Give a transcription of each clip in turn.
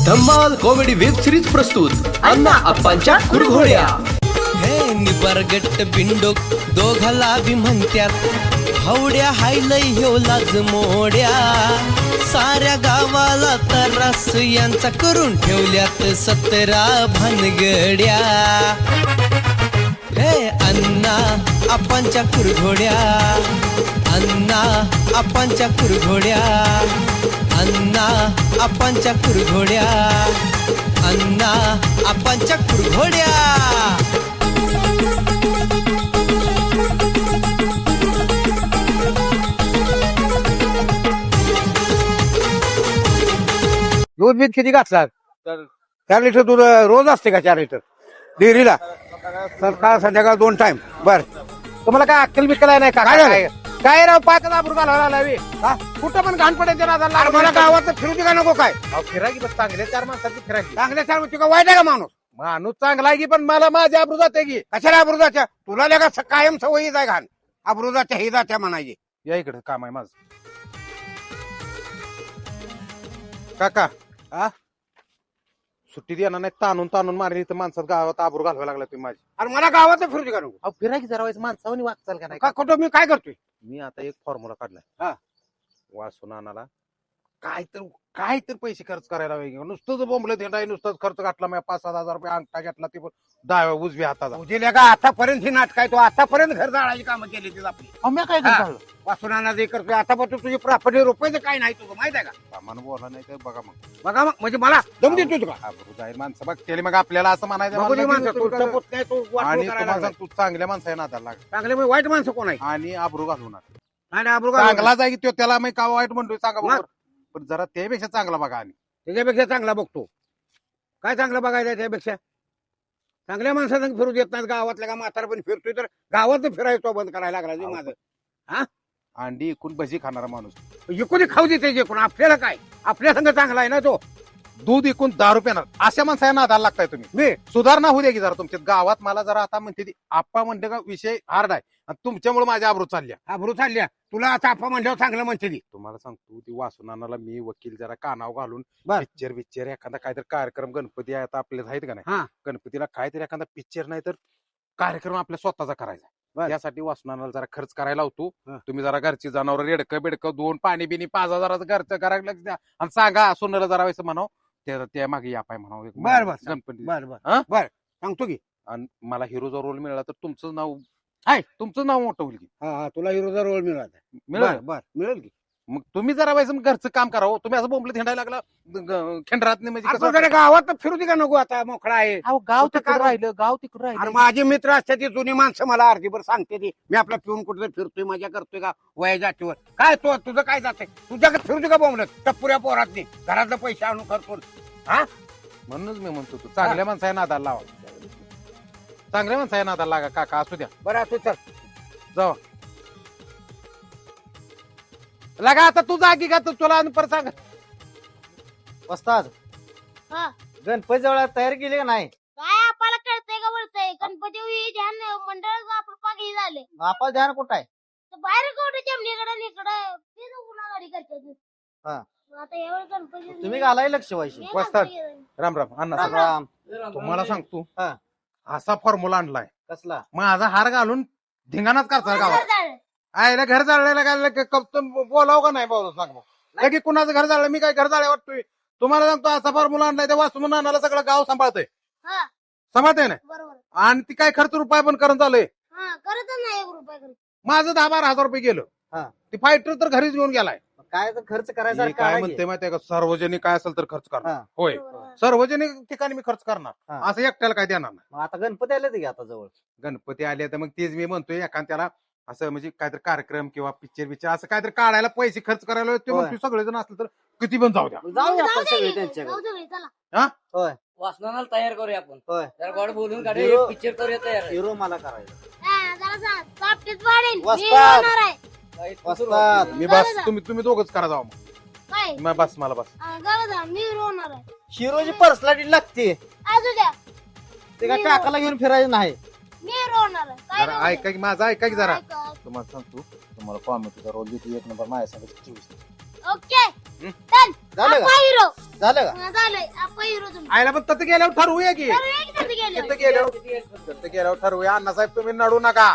धम्माल comedy web series प्रस्तुत अण्णा अप्पांच्या कुरघोड्या। हे निबरगट्ट बिंडोक दोघाला बी म्हणत्यात हावड्या हायलय ह्यो लाज मोड्या साऱ्या गावाला तरास यांचा करून ठेवल्यात 17 भानगड्या। हे अण्णा अप्पांच्या कुरघोड्या, अण्णा अप्पांच्या कुरघोड्या, अण्णा अप्पांच्या कुरघोड्या, अण्णा अप्पांच्या कुरघोड्या। दूध बीत किती घातला? 4 लिटर दूध रोज असते का? 4 लिटर डेअरीला सकाळ संध्याकाळ 2 टाइम। बर, तुम्हाला काय अक्कल बिक्कल आहे नाही का? काय राव पाच लाख रुपये घालायला कुठं पण घाण पडायचं ना? मला गावात फिरू का नको? काय फिराकी बस चांगल्या 4 माणसाची फिराकी चांगल्या 4 माणसं का वाईट आहे का? माणूस चांगला आहे की, पण मला माझ्या आबरू जाते की. कशाला आबरू जात्या? तुला लगा कायम सवयी जाय घाण आबरू जात्या हे जात्या म्हणायची. या इकडे काम आहे माझं. काका सुट्टी द्या नाही, ताणून मारली तर माणसात गावात आबरू घालवायला लागला तुम्ही माझी. अरे मला गावात फिरू का नको? फिरायची जरा माणसावर वागचाल का नाही? का कुठं मी काय करतोय? मी आता एक फॉर्म्युला काढलाय वासून आणाला. काय तर पैसे खर्च करायला पाहिजे. नुसतंच बोंबलं थेंडाय, नुसतंच खर्च घातला. मी 5-7 हजार रुपये अंगठा घेतला, ते पण 10 उजव्या हाताचा. उजेल्या का आतापर्यंत ही नाटक आहे. तो आतापर्यंत घर जाळायची कामं केली ती आपली. काय करतो वासून आणायचं करतोय. आतापासून तुझी प्रॉपर्टी रुपयाचं काय नाही तुझं माहित आहे का? सामान बोला नाही तर बघा मग म्हणजे मला दम देतो का? जाईल माणसं बघ केली मग आपल्याला असं म्हणायचं. तू चांगल्या माणसं आहे ना आता चांगले वाईट माणसं कोण आहे? आणि आबरू घालवणार आबरू चांगला जाईल तो. त्याला मी का वाईट म्हणतोय सांगा? पण जरा त्यापेक्षा चांगला बघा. आणि त्याच्यापेक्षा चांगला बघतो. काय चांगलं बघायचं त्यापेक्षा? चांगल्या माणसाला फिरू देत नाही. गावातल्या का म्हातारा पण फिरतोय तर गावात फिरायचो बंद करायला लागला माझं. अंडी इकून भजी खाणारा माणूस इकून खाऊ देते जे कोण. आपल्याला काय? आपल्या संग चांगला आहे ना तो. दूध इकून 10 रुपये अशा माणसाला नादाला लागताय तुम्ही. मी सुधारणा होऊ दे की जरा तुमच्या गावात. मला जरा आता म्हणते आप्पा म्हणते का विषय हार्ड आहे आणि तुमच्यामुळे माझ्या आबरू चालल्या. तुला आता आप्पा म्हणल्यावर चांगलं म्हणते ती. तुम्हाला सांगतो ती वासुनानाला मी वकील जरा कानाव घालून पिक्चर एखादा काहीतरी कार्यक्रम. गणपती आता आपल्याला आहेत का नाही? गणपतीला काहीतरी एखादा पिक्चर नाही तर कार्यक्रम आपल्या स्वतःचा करायचा. त्यासाठी वासुनानाला जरा खर्च करायला होतो. तुम्ही जरा घरची जनावर रेडकं बेडकं 2 पाणी बिनी 5,000 घरचं करायला लक्ष द्या आणि सांगा सोनाला जरा व्हायचं म्हणावं. त्या मागे या पाय म्हणावं गणपती. बर सांगतो की. आणि मला हिरोचा रोल मिळाला तर तुमचं नाव मोठं होईल की. तुला हिरोचा रोल मिळेल की. मग तुम्ही जरा व्हायचं घरचं काम करावं. तुम्ही असं बोंबलं थेंडायला लागला खंडरात म्हणजे गावात फिरू दे का नको? आता मोकळा आहे गाव. तिकडं राहिलं. माझे मित्र असतात ती जुनी माणसं मला अर्धीभर सांगते ती. मी आपला पिऊन कुठे फिरतोय मजा करतोय का वया जातीवर? काय तुझं काय जातंय? तुझ्याकडे फिरू दे का बोंबलत टप्पुऱ्या पोरातनी घरातलं पैसे आणून करतो? म्हणूनच मी म्हणतो तू चांगल्या माणसा नादाला लावा. चांगल्या माणसा नादाला लागा काका. असू द्या बरं. असू चल जाऊ लागा. आता तू जागी का? तुला परत सांग. वस्ताद गणपती जवळ तयार केली का नाही? काय आपल्याला कळतंय का? बोलतंय गणपती ध्यान मंडळ आपण पागी झाले. आपलं ध्यान कुठं आहे? बाहेर कुठे जमलीकडे गाडी करते. आता एवढं गणपती तुम्ही घालाय लक्ष व्हायचे. वस्ताद राम राम. अण्णा राम. तुम्हाला सांगतो असा फॉर्म्युला आणलाय. कसला? माझा हार घालून धिंगाणाच करता गावात. आयला घर जाळलेला बोलाव का नाही? बोलाव सांग की कुणाचं घर जाळलं? मी काय घर जाळ्या वाटतोय? तुम्हाला सांगतो असा फॉर्म्युला आणलाय. त्या वाचून आणायला सगळं गाव सांभाळतंय ना. आणि ती काय खर्च रुपये पण करून चालूय. करत नाही 1 रुपया करत. माझं 10-12 हजार रुपये गेलं. ती फायटर तर घरीच घेऊन गेलाय. काय तर खर्च करायचा? काय म्हणते माहितीये का? सार्वजनिक काय असेल तर खर्च करणार. होय, सार्वजनिक ठिकाणी मी खर्च करणार. असं एकट्याला काय देणार नाही. आता गणपती आले ते आता जवळ. गणपती आले तर मग तेच मी म्हणतोय एखाद्याला असं म्हणजे काहीतरी कार्यक्रम किंवा पिक्चर असं काहीतरी काढायला पैसे खर्च करायला. ते म्हणतो सगळेजण असलं तर किती पण जाऊ द्या. जाऊ आपण सगळे त्यांच्याकडे. चला वासनाला तयार करूया आपण. होय, जरा गोड बोलून काढूया. पिक्चर करूया तयार. हिरो मला करायचं. मी बस तुम्ही दोघच करा जाऊ. मग बस मला बस. मी रोणार आहे. हिरोची पर्सनॅलिटी लागते. असू द्या ते काय काकाला घेऊन फिरायचं नाही. मी रोणार आहे. जरा ऐका की माझा ऐका की जरा. काय तुम्हाला सांगतो तुम्हाला कॉमेडीचा रोल देतो 1 नंबर माझ्या सांगितलं. ओके झालं का? हिरो झालं का हा, झालंय आपण हिरो तुम्ही आयला पण तसं गेल्यावर ठरवूया की ठरवूया की तिथे गेल्यावर. तिथं गेल्यावर ठरवूया. अण्णासाहेब तुम्ही नडू नका.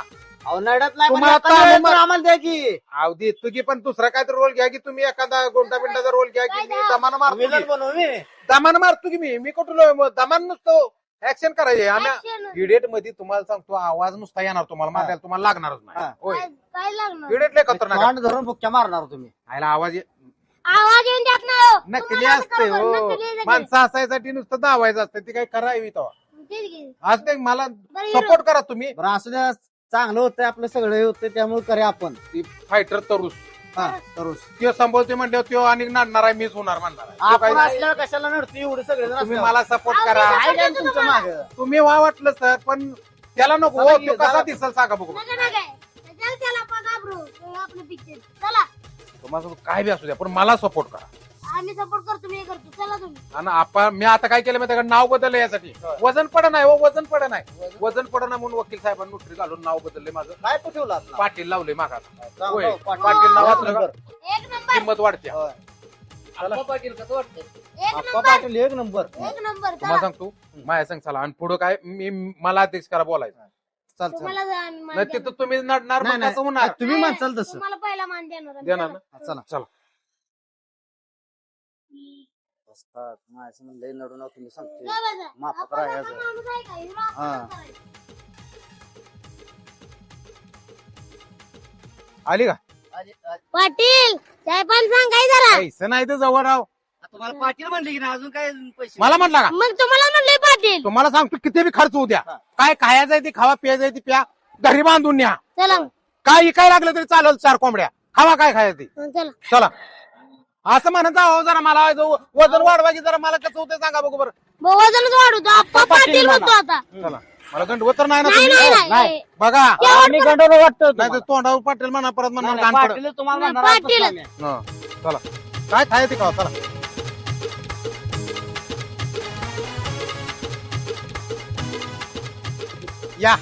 अहो नडत नाही पण तुम्हाला एखाद्या ताणून वेळेस तर मार- आम्हाला द्या की अहो देतो की, पण दुसरा काहीतरी रोल घ्या की तुम्ही. एखादा गोंडा बिंडाचा रोल घ्या की. मी दमान मारतो विलन की. बनवू मी दमान मारतो की मी कुठं दमान नसतो. ऍक्शन करायचे आम्ही. Action. हिडेट मध्ये तुम्हाला सांगतो आवाज नुसता येणार तुम्हाला मारायला तुम्हाला लागणारच नाही. हा. होय काय लागणार हिडेट लय खतरनाक आहे. तोंड धरून बुक्क्या मारणार तुम्ही आयला आवाज आवाज येऊन देत नाही हो. नकली तुम्हाला असते कसं हो. नकली आहे सगळे. माणसं असायसाठी नुसतं दावायचं असतं. ते काही करावी तेव्हा तेच की. आज ते मला बरं, hero. सपोर्ट करा तुम्ही. बरं असं द्या चांगलं होतंय आपलं सगळं होतंय त्यामुळे करूया आपण फायटर तरुस हा करूच त्यो संभवते म्हणल्यावर त्यो आणि नडणार आहे मीच होणार म्हणणार आहे. त्यो आपण काही- असल्यावर कशाला नडतो एवढे सगळे जण तुम्ही असल्यावर. मला सपोर्ट करा. आहे का तुमच्या मागे तुम्ही वा वाटलं सर पण त्याला नको चला हो, की, त्यो कसा चला. दिसल सांगा बघू. नका नका. चल चला आपण घाबरू आपलं पिक्चर. चला तुम्हाला काय बी असू द्या पण मला सपोर्ट करा. आम्ही सपोर्ट करतो मी करतो. चला तुम्ही. आणि आपण मी आता काय केलं माहिती का, नाव बदललं यासाठी. वजन पड नाही हो, वजन पड नाही. वजन पड नाही म्हणून वकील साहेबांनी नोटरी घालून नाव बदलले माझं. काय ठेवलं आता? पाटील लावले मागा. चांगलं, होय. पाटील. पाटील नाव वाचलं का? एक नंबर किंमत वाढते. होय. आप्पा पाटील कसं वाटतं एक आप्पा नंबर पाटील एक नंबर एक नंबर. तुम्हाला चला सांगतो माझ्या सांग चला. आणि पुढं काय मला अध्यक्ष करा बोलायचं. चल चल तुम्हाला मान नाही देणार. तिथं तुम्ही नडणार नाही, मग नाही. कसं होणार. तुम्ही नाही, म्हणसाल तसं तुम्हाला पहिला मान देणार आम्ही. देणार ना. चला चला लय नडू नका तुम्ही सांगते काय बघा? माफ आपण करा असा याचं. माणूस आहे का? हिरो आपण हा. करायचं. आली का पाटील काय पण सांग काय जरा. पैसे नाही तर जवळ राव. तुम्हाला पाटील म्हणले की ना अजून काय पैसे मला म्हटला का मग तुम्हाला म्हणले पाटील. तुम्हाला सांगतो किती बी खर्च होऊ द्या. काय खायचं आहे ते खावा, प्यायचं आहे ते प्या, घरी बांधून न्या. चला काय इकाय लागलं तरी चालेल. 4 कोंबड्या खावा, काय खायचं ते. चला चला असं म्हणत जावं जरा. मला वजन वाढवा की जरा. मला कसं होतं सांगा बघू बरं. वजनच वाढवतो आप्पा पाटील म्हणतो आता. चला मला गंडवत तर नाही ना नाही तुम्ही. नाही नाही बघा आम्ही गंडवलं वाटतं नाही तर तोंडावर पाटील म्हणा परत म्हणा तुम्हाला. घाण पडत. पाटील तुम्हाला नाही, म्हणणार पाटील. आजपासून आम्ही. हं, चला काय खायचं ते खावा. चला या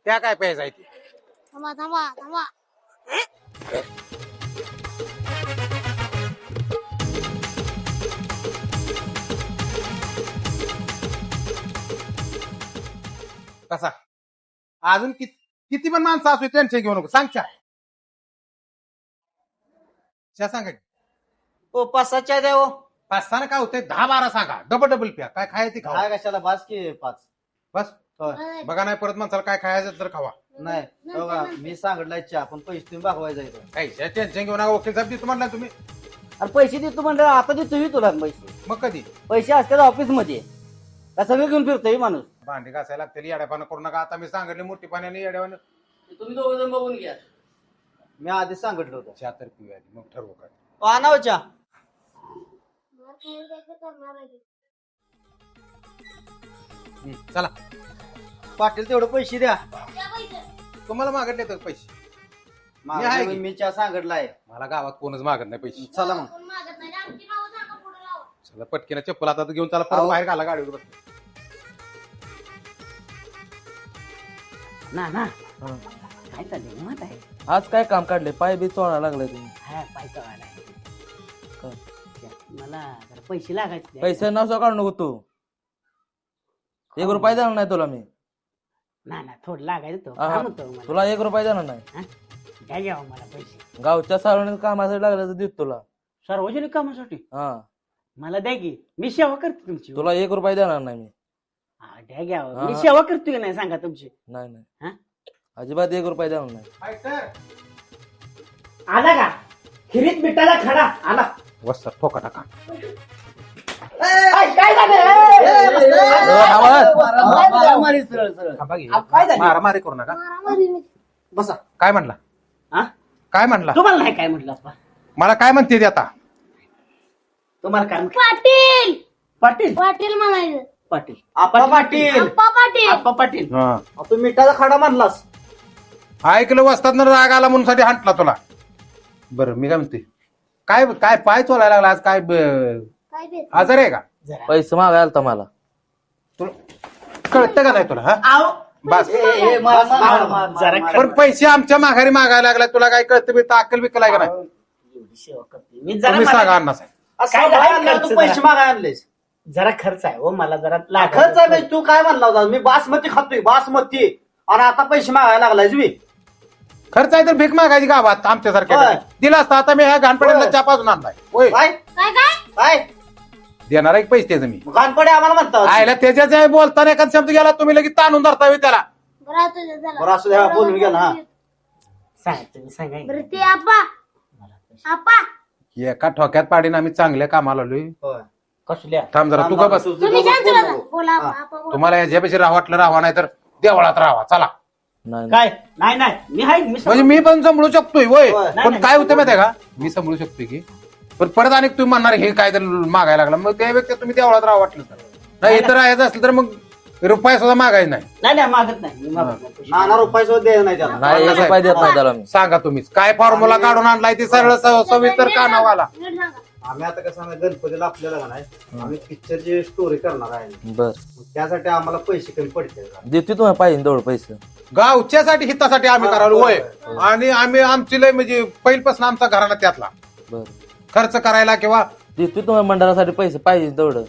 त्या काय प्यायचं आहे ते. थांबा थांबा थांबा. कसा अजून किती पण माणसं असू टेन्शन घेऊ नको. सांग चहा सांगा की. ओ पासाच्या द्या ओ 5-6 काय होते 10-12 सांगा. डबल प्या. काय खायचं ते खावा. काय कशाला बास की 5 बस होय. बघा नाही परत माणसाला काय खायचं तर खावा. नाही बघा मी सांगितलंय चहा पण पैसे तुम्ही भागवायचा इथं. काय टेन्शन घेऊ नका. वकील साहेब देतो म्हणला तुम्ही. अरे पैसे देतो म्हणलं आता देतोय तुला पैसे मग कधी पैसे असतात ऑफिस मध्ये का सगळं घेऊन फिरतोय माणूस भांडी घासायला लागतील. येड्यापानं करू नका. आता मी सांगितले मोठी पाण्याने येड्यावानं. तुम्ही दोघं जण बघून घ्या मी आधीच सांगितलं होतं चहा तर पिऊया आधी, मग ठरवू काय. आणाव चहा मार खायला काय करणार आहे ते. चला पाटील तेवढे पैसे द्या द्या पैसे. तुम्हाला मागतले तर पैसे. आहे मागं की? मी चहा सांगितलाय मला गावात कोणच मागत नाही पैसे. चला मग कोण मागत नाही. आमची नावं सांगा पुढे लावा. चला पटकीनं चप्पल आता घेऊन चला परत अहो. बाहेर घाला गाडीवर बसतो. ना ना काय चाललंय निवांत आहे आज काय काम काढले? पाय बी चोळा लागलाय तुम्ही. हा पैसा वाला मला जरा पैसे लागायचे पैसे नाव काढू नको तू. 1 रुपया देणार नाही तुला मी. ना ना थोडं लागायचं तो हा, काय म्हणतो मला तुला 1 रुपया देणार नाही. द्या घ्यावं मला पैसे गावच्या सार्वजनिक कामासाठी लागलं तर देतो तुला. सार्वजनिक कामासाठी हा मला द्या की मी सेवा करते तुमची तुला 1 रुपया देणार नाही मी. हा द्या घ्यावं हा. मी सेवा करतोय की नाही सांगा तुमची नाही हा? नाही अजिबात 1 रुपया देणार नाही. फायटर आला का खिरीत मिठाला खडा आला वस्ता ठोका टाका. काय झालं मारामारी सरळ सरळ थांबा की. काय झालं? मारामारी करू नका. मारामारी नाही. बसा काय म्हणला हा काय म्हणला तुम्हाला नाही काय म्हटलं आप्पा? मला काय म्हणते ते आता. तुम्हाला काय म्हटलं? पाटील पाटील पाटील म्हणायचं. पाटील आप्पा पाटील आप्पा पाटील. आप्पा पाटील हा. तू मिठाचा खडा म्हणलास ऐकलं वस्तात राग आला म्हणून साठी हांटला तुला. बरं मी काय म्हणते काय काय पाय चोलायला लागला आज. काय काय ते आजार आहे का पैसे मागायला आलता मला. तुला कळतं का नाही तुला. हा आओ बस जरा पण पैसे आमच्या माघारी मागायला लागला. तुला काय कळतं बी अक्कल बिकल आहे का नाही. एवढी सेवा करते मी जरा तुम्ही मला- सांगा अण्णा साहेब. काय काय झालं तू खर्च पैसे जरा? मागाय आणलेस जरा खर्च आहे हो मला जरा लाख खर्च आहे म्हणजे तू काय म्हणला होता मी बासमती खातोय बासमती आणि आता पैसे मागायला लागलाय मी खर्च आहे तर भीक मागायची गावात आमच्यासारख्या होय. दिला असता आता मी ह्या घाणपड्याला होय. चहा पाजून आणलाय होय काय काय काय काय देणार आहे पैसे त्याचं मी गानपडे आम्हाला म्हणता आयला त्याच्या बोलताना एखादा शब्द गेला तुम्ही लगेच ताणून धरतावे त्याला बरं असू दे, चला. बरं असू द्या बोलून घ्या ना हा. सांगा बरं ते आपा एका ठोक्यात पाडीन आम्ही चांगल्या कामाला आलोय होय. कसल्या थांब जरा तू का बस तुम्ही शांत बसा. बोला हा. आपा बोला. तुम्हाला याच्यापेक्षा राहा वाटलं राहा नाही तर देवळात राहा चला नाही काय नाही नाही मी आहे मी म्हणजे मी पण सांभाळू शकतोय होय होय. पण नाही, काय होतं माहितीये का मी सांभाळू शकतोय की पण परत अनेक तुम्ही म्हणणार हे काय तर मागायला लागला मग त्यापेक्षा तुम्ही देवळात राहा वाटलं तर नाही इथं राहायचं असलं तर मग रुपया सुद्धा मागायचं नाही नाही मागत नाही मी मागत नाही नाना रुपये सुद्धा द्यायचं नाही त्याला नाही एक रुपया देत नाही त्याला मी सांगा तुम्हीच काय फॉर्म्युला काढून आणलाय ते सरळ सविस्तर कानावाला नीट सांगा. आम्ही आता कसं आहे, गणपतीला आपल्याला का नाही आम्ही पिक्चरची स्टोरी करणार आहे बर मग त्यासाठी आम्हाला पैसे कमी पडते देते तुम्हाला पाहिजे तेवढं पैसे गावच्यासाठी हितासाठी आम्ही हा, करायला होय, होय आणि आम्ही आमची लय म्हणजे पहिल्यापासून आमचा घराणा त्यातला बर खर्च करायला किंवा देते तुम्हाला मंडळासाठी पैसे पाहिजे तेवढं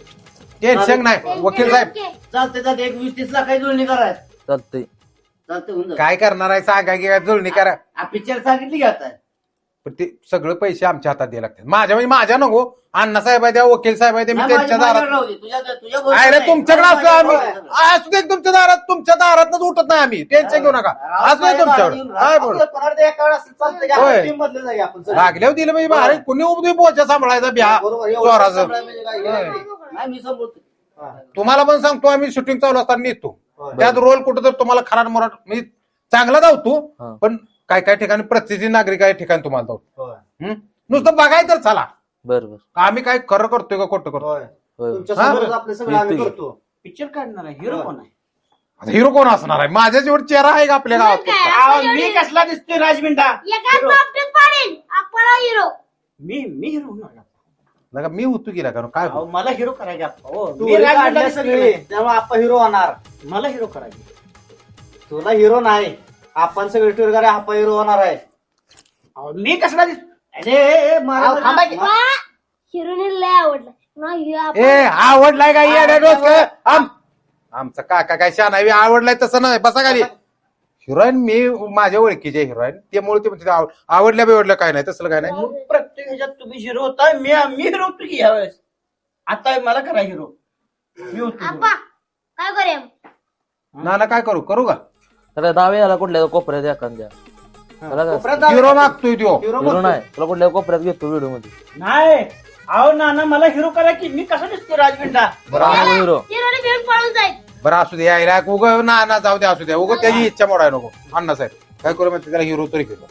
टेन्शन नाही वकील साहेब ओके. चालते चालते एक 20-30 लाखाची जुळणी करायचं चालतंय चालते होऊन जातं. काय करणार आहे सांगा की काय जुळणी करा आ, पिक्चर सांगितली की आता पण ते सगळं पैसे आमच्या हातात द्यायला लागतात माझ्या म्हणजे माझ्या नको अण्णा साहेब आहे द्या वकील साहेब आहे ते मी नाही, त्यांच्या माझ्या दारात राहू दे. तुझ्या भरोश्यावर आहे रे नाही. तुमच्याकडे असलो आम्ही माझ्या असू दे तुमच्या दारातनच उठत नाही आम्ही टेन्शन घेऊ नका असू दे तुमच्याकडे काय बोल होय. लागल्यावर दिलं म्हणजे बाहेर कुणी उभे बोचा सांभाळायचा बिहा चोराचं नाही मी समजतो तुम्हाला पण सांगतो आम्ही शूटिंग चालू असताना नेतो त्यात रोल कुठं तर तुम्हाला खराट मोराट मी चांगला धावतो हा. पण काय काय ठिकाणी प्रतिष्ठित नागरिक आहे ठिकाणी तुम्हाला धावतो नुसतं बघायचं तर चला बर बर आम्ही काय खरं करतोय का खोटं करतोय होय तुमच्या समोरच आपले सगळं आम्ही येतोय. करतो पिक्चर काढणार आहे हिरो कोण आहे आता हिरो कोण असणार आहे माझ्या जेवढ चेहरा आहे का आपल्या गावात काय? अहो, मी कसला दिसतोय राजमिंडा एका बाबतीत पाडेल आपला हिरो मी हिरो होणार नका मी होतो गेला कारण काय अहो, मला हिरो करायचे आप्पा हो तू मी राजमिंडा काढल्या दिसतोय सगळी का? त्यामुळे आपण हिरो होणार मला हिरो करायचे तुला हिरो नाही आपण सगळे टूर आपण हिरो होणार आहे अहो, मी कसला दिसतो अरे अहो, थांबा की. हिरोने लय आवडला नाही हे आपण- ए आवडलाय का येड्या डोसकं? आमचा काका काय शान आहे आवडलाय तसं नाही बसा खाली हिरोईन मी माझ्या ओळखीचे हिरोईन त्यामुळे ते म्हणते आवडल्या बिवडल्या काय नाही तसलं काय नाही मग प्रत्येक ह्याच्यात तुम्ही हिरो होता मी हिरो होतो की यावेळेस आता मला करा हिरो मी होतो आपा hero. काय करूया ना ना काय करू करू का त्याला डावे याला कुठल्या कोपऱ्यात एखाद्या त्याला काय कोपऱ्यात हिरो मागतोय तो हिरो नाही तुला कुठल्या कोपऱ्यात घेतो व्हिडिओ मध्ये नाही अहो नाना मला हिरो करा की मी कसं दिसतो राजमिंडा हिरो हिरोने घेऊन पळून जाईल बरं असू दे यायला उग ना जाऊ दे असू द्या उग त्याची इच्छा मोडाय नको अण्णा साहेब काय करू माहिती त्याला हिरो तरी घेतो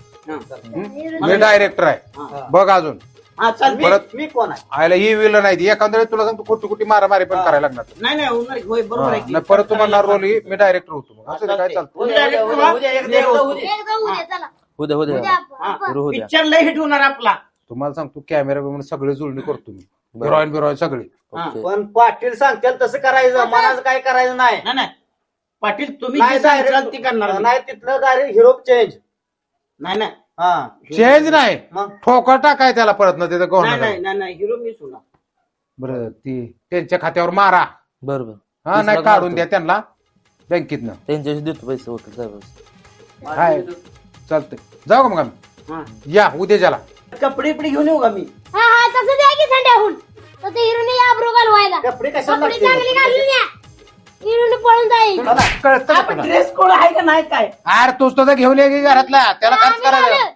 मी डायरेक्टर आहे बघ अजून हा चाल परत- मी कोण आहे आयला ही विल नाही एखाद्या वेळेस तुला सांगतो कुठे कुठे मारामारी पण करायला लागणार नाही होणार होय बरोबर आहे हा, की. नाही परत तुम्हाला रोल मी डायरेक्टर होतो मग असं काय चालतं उद्या एकदा उद्या एकदा उद्या चला उद्या उद्या उद्या आपा. आपा. हिरो उद्या पिक्चर लय हिट होणार आपला तुम्हाला सांगतो कॅमेरा बिमेरा सगळे जुळणी करतो मी बिरॉईन सगळे ओके. पण पाटील सांगतील तसं करायचं मनाचं काय करायचं नाही नाही पाटील तुम्ही नाही जे सांगताल ते करणार मी. नाही तिथलं डायरेक्ट हिरो चेंज नाही हा चेंज नाही मग ठोका टाकाय त्याला परत ना तिथं कोण नाही हिरो मी सुना बरं ती त्यांच्या खात्यावर मारा बर बर हा नाही काढून द्या त्यांना बँकेतनं त्यांच्याशी देतो पैसे वकील साहेब हाय चालतंय जाऊ का मग आम्ही हा. या उद्या ज्याला कपडे बिपडे घेऊन येऊ का मी हा तसं द्या की संध्याहून तर ते हिरोने आब्रू घालवायला कपडे कशाला कपडे चांगले घालून लागते या हिरोने पळून जाईल कळतं का आपण तुला? ड्रेस कोड आहे का नाही काय अरे तोच तर घेऊन ये की घरातला त्याला खर्च आम्ही करायला घालू.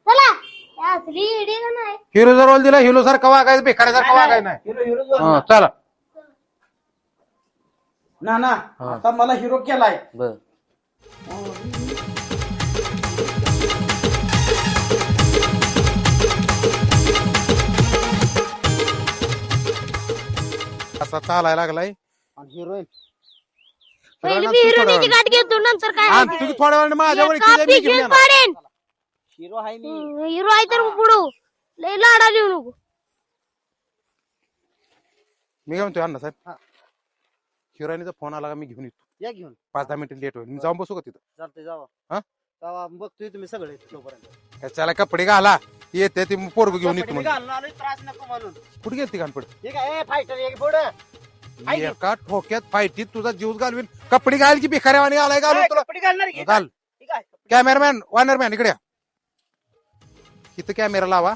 चला हे असली इडी का नाही हिरोचा रोल दिला हिरो सारखा वागायचं बेकारासारखा वागाय नाही हिरो हा, चला ना आता मला हिरो केलाय बर असा चालायला लागलाय हिरोईन पहिली मी हिरोनीची गाठ घेतो नंतर काय हा, आहे. तुम्ही थोड्या वेळाने माझ्या एका ओळखीचे मी घेऊन पिशवीत येणार. पाडेन हिरो आहे मी हिरो आहे तर पुढू लय लाडा लिहू नको मी काय म्हणतोय अण्णा साहेब हिरोईनचा फोन आला का मी घेऊन येतो या घेऊन 5-10 मिनिटं लेट होईल मी जाऊन बसू का तिथं चालतंय जावा हा? जावा बघतोय तुम्ही सगळे तोपर्यंत त्याला कपडे घाला येते ती पोरग घेऊन येतो मी म्हणून. घालून आलोय त्रास नको म्हणून. कुठे गेलती घाणपड ठीक आहे फायटर एक पुढं आहे की? एका ठोक्यात फायटीत तुझा जीव घालवीन. कपडे घाल की भिकाऱ्यावानी आलाय घालून तुला. कपडे घालणार की? घाल. ठीक आहे. कॅमेरामॅन वॉर्नरमॅन इकडे या. इथं कॅमेरा लावा.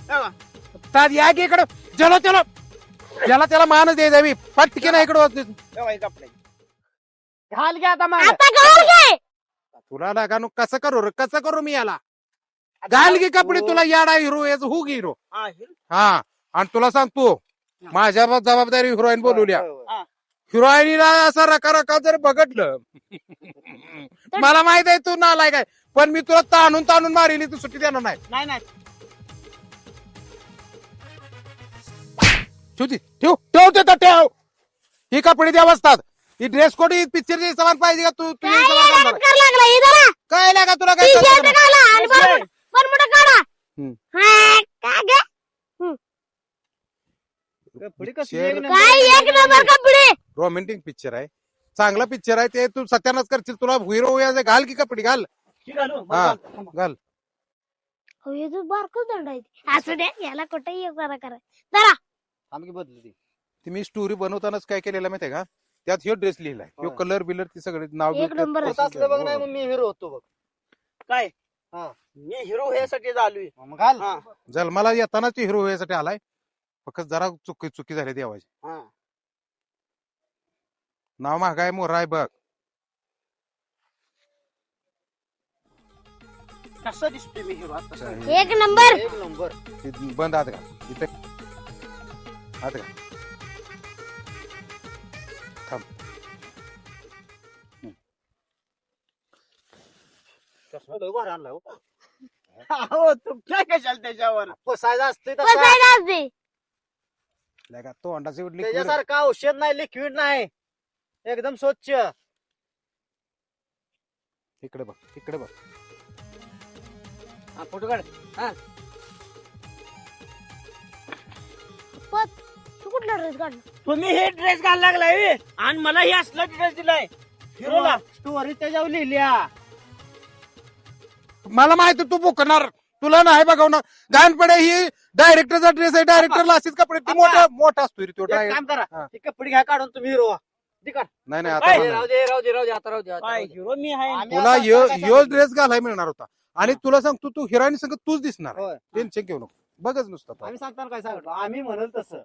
लावा. ताद या की इकडं. चलो चलो त्याला मानच दे द्यावी पटकी नाही इकडं होत. ठेवा हे कपडे. घाल घ्या आता मग. आता घाल घे. तुला लागा नु कसं करू रे कसं करू मी याला. घाल की कपडे तुला याडा हिरो याच हू हिरो. हा, हिरो. हा आणि तुला सांगतो माझ्या जबाबदारी हिरोईन बोलवल्या. हा. हिरोईनीला असं रका रका जर बघडलं मला माहित आहे तू नालाय काय पण मी तुला ताणून मारेली तू सुट्टी देणार नाही. नाही नाही ठेव ठेव ही कपडे द्या बसतात. ही ड्रेस कोड ही पिक्चरची समान पाहिजे का तू काय येड्यागत करायला लागला हे जरा. काय लागा तुला काय टी-शर्ट कळतं का? घाला आणि बरमुडा काढा. हम्म. हा, काय ग? कपडे कसले Picture- एक नंबर. काय एक नंबर कपडे. रोमॅन्टिक पिक्चर आहे चांगला पिक्चर आहे ते तू सत्यानाश करशील तुला हिरो यायचं घाल की कपडे घाल. ठीक आहे ना? हा. बरं, घाल अहो, हे तर बारकं दंड आहे. असू दे याला कुठेही एक जरा करा जरा. आम्ही बदलू दे. ती मी स्टोरी बनवतानाच काय केलेलं माहितीये का त्यात ह्यो ड्रेस लिहिलाय ह्यो होय. कलर बिलर ती सगळे नाव एक बिव नंबर त्यात होत असलं बघ नाही हो. मग मी हिरो होतो बघ. काय हा मी हिरो ह्यासाठी आलोय. मग घाल. हा. जन्माला येताना ती हिरो यासाठी आलाय फक्त जरा चुकी झाली देवाची. हा. नाव महागाय मोर आहे बघ. कसा दिसतोय मी हिरो आता सांग. एक नंबर. एक नंबर. ते बंद हात घाल इथे हात घाल थांब. चष्मा लय भारी आणलाय हो. हो तुमच्या कशाला त्याच्यावर पसायचं असतंय तसा. बसायला असते. लगा तोंडाची उडली त्याच्यासारखं औषध नाही लिक्विड नाही एकदम स्वच्छ. इकडे बघ इकडे बघ. हा फोटो काढ. हा तू कुठला ड्रेस काढला. तुम्ही हे ड्रेस घालायला लागलाय बे. आणि मला हे असला ड्रेस दिलाय हिरोला. स्टोरी त्याच्यावर लिहिल्या. मला माहिती तू बुकणार तुला नाही बघवणार. गाणपडे ही डायरेक्टरचा ड्रेस आहे डायरेक्टरला असेच कपडे ती मोठा असतो रे तो एक direct. काम करा हा. ते कपडे घ्या काढून तुम्ही हिरो व्हा. ते काढ. नाही काय? आता राहू दे आता राहू दे आता काय राहू दे. हिरो मी आहे. आम्ही तुला आता यो काय यो सांगतो? ड्रेस घालायला मिळणार होता आणि तुला सांगतो तू हिरोईन संग तूच दिसणार होय. टेन्शन घेऊ नको बघच नुसतं तो. आम्ही सांगताना काय सांगतो आम्ही म्हणल तसं.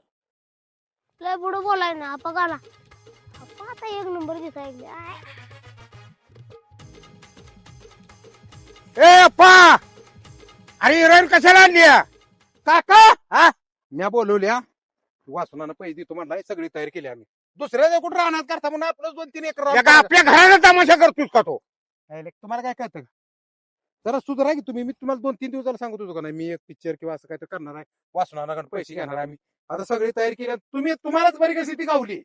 लय पुढे बोलाय ना आपा गाला. आपा आता एक नंबर दिसायला. ए अप्पा अरे हिरोईन कशाला आणली काका हा मी बोलवल्या वासनानं पैसे देतो म्हणला सगळी तयारी केली आम्ही दुसऱ्या कुठं राहणार करता म्हणून आपलं 2-3 एकर आपल्या घराला तमाशा करतोस का तो तुम्हाला काय कळतं का जरा सुधारा की तुम्ही मी तुम्हाला 2-3 दिवसाला सांगत होतो का नाही मी एक पिक्चर किंवा असं काहीतरी करणार आहे वासनानं पैसे घेणार आहे आम्ही आता सगळी तयारी केली तुम्हालाच बरी कशी ती गावली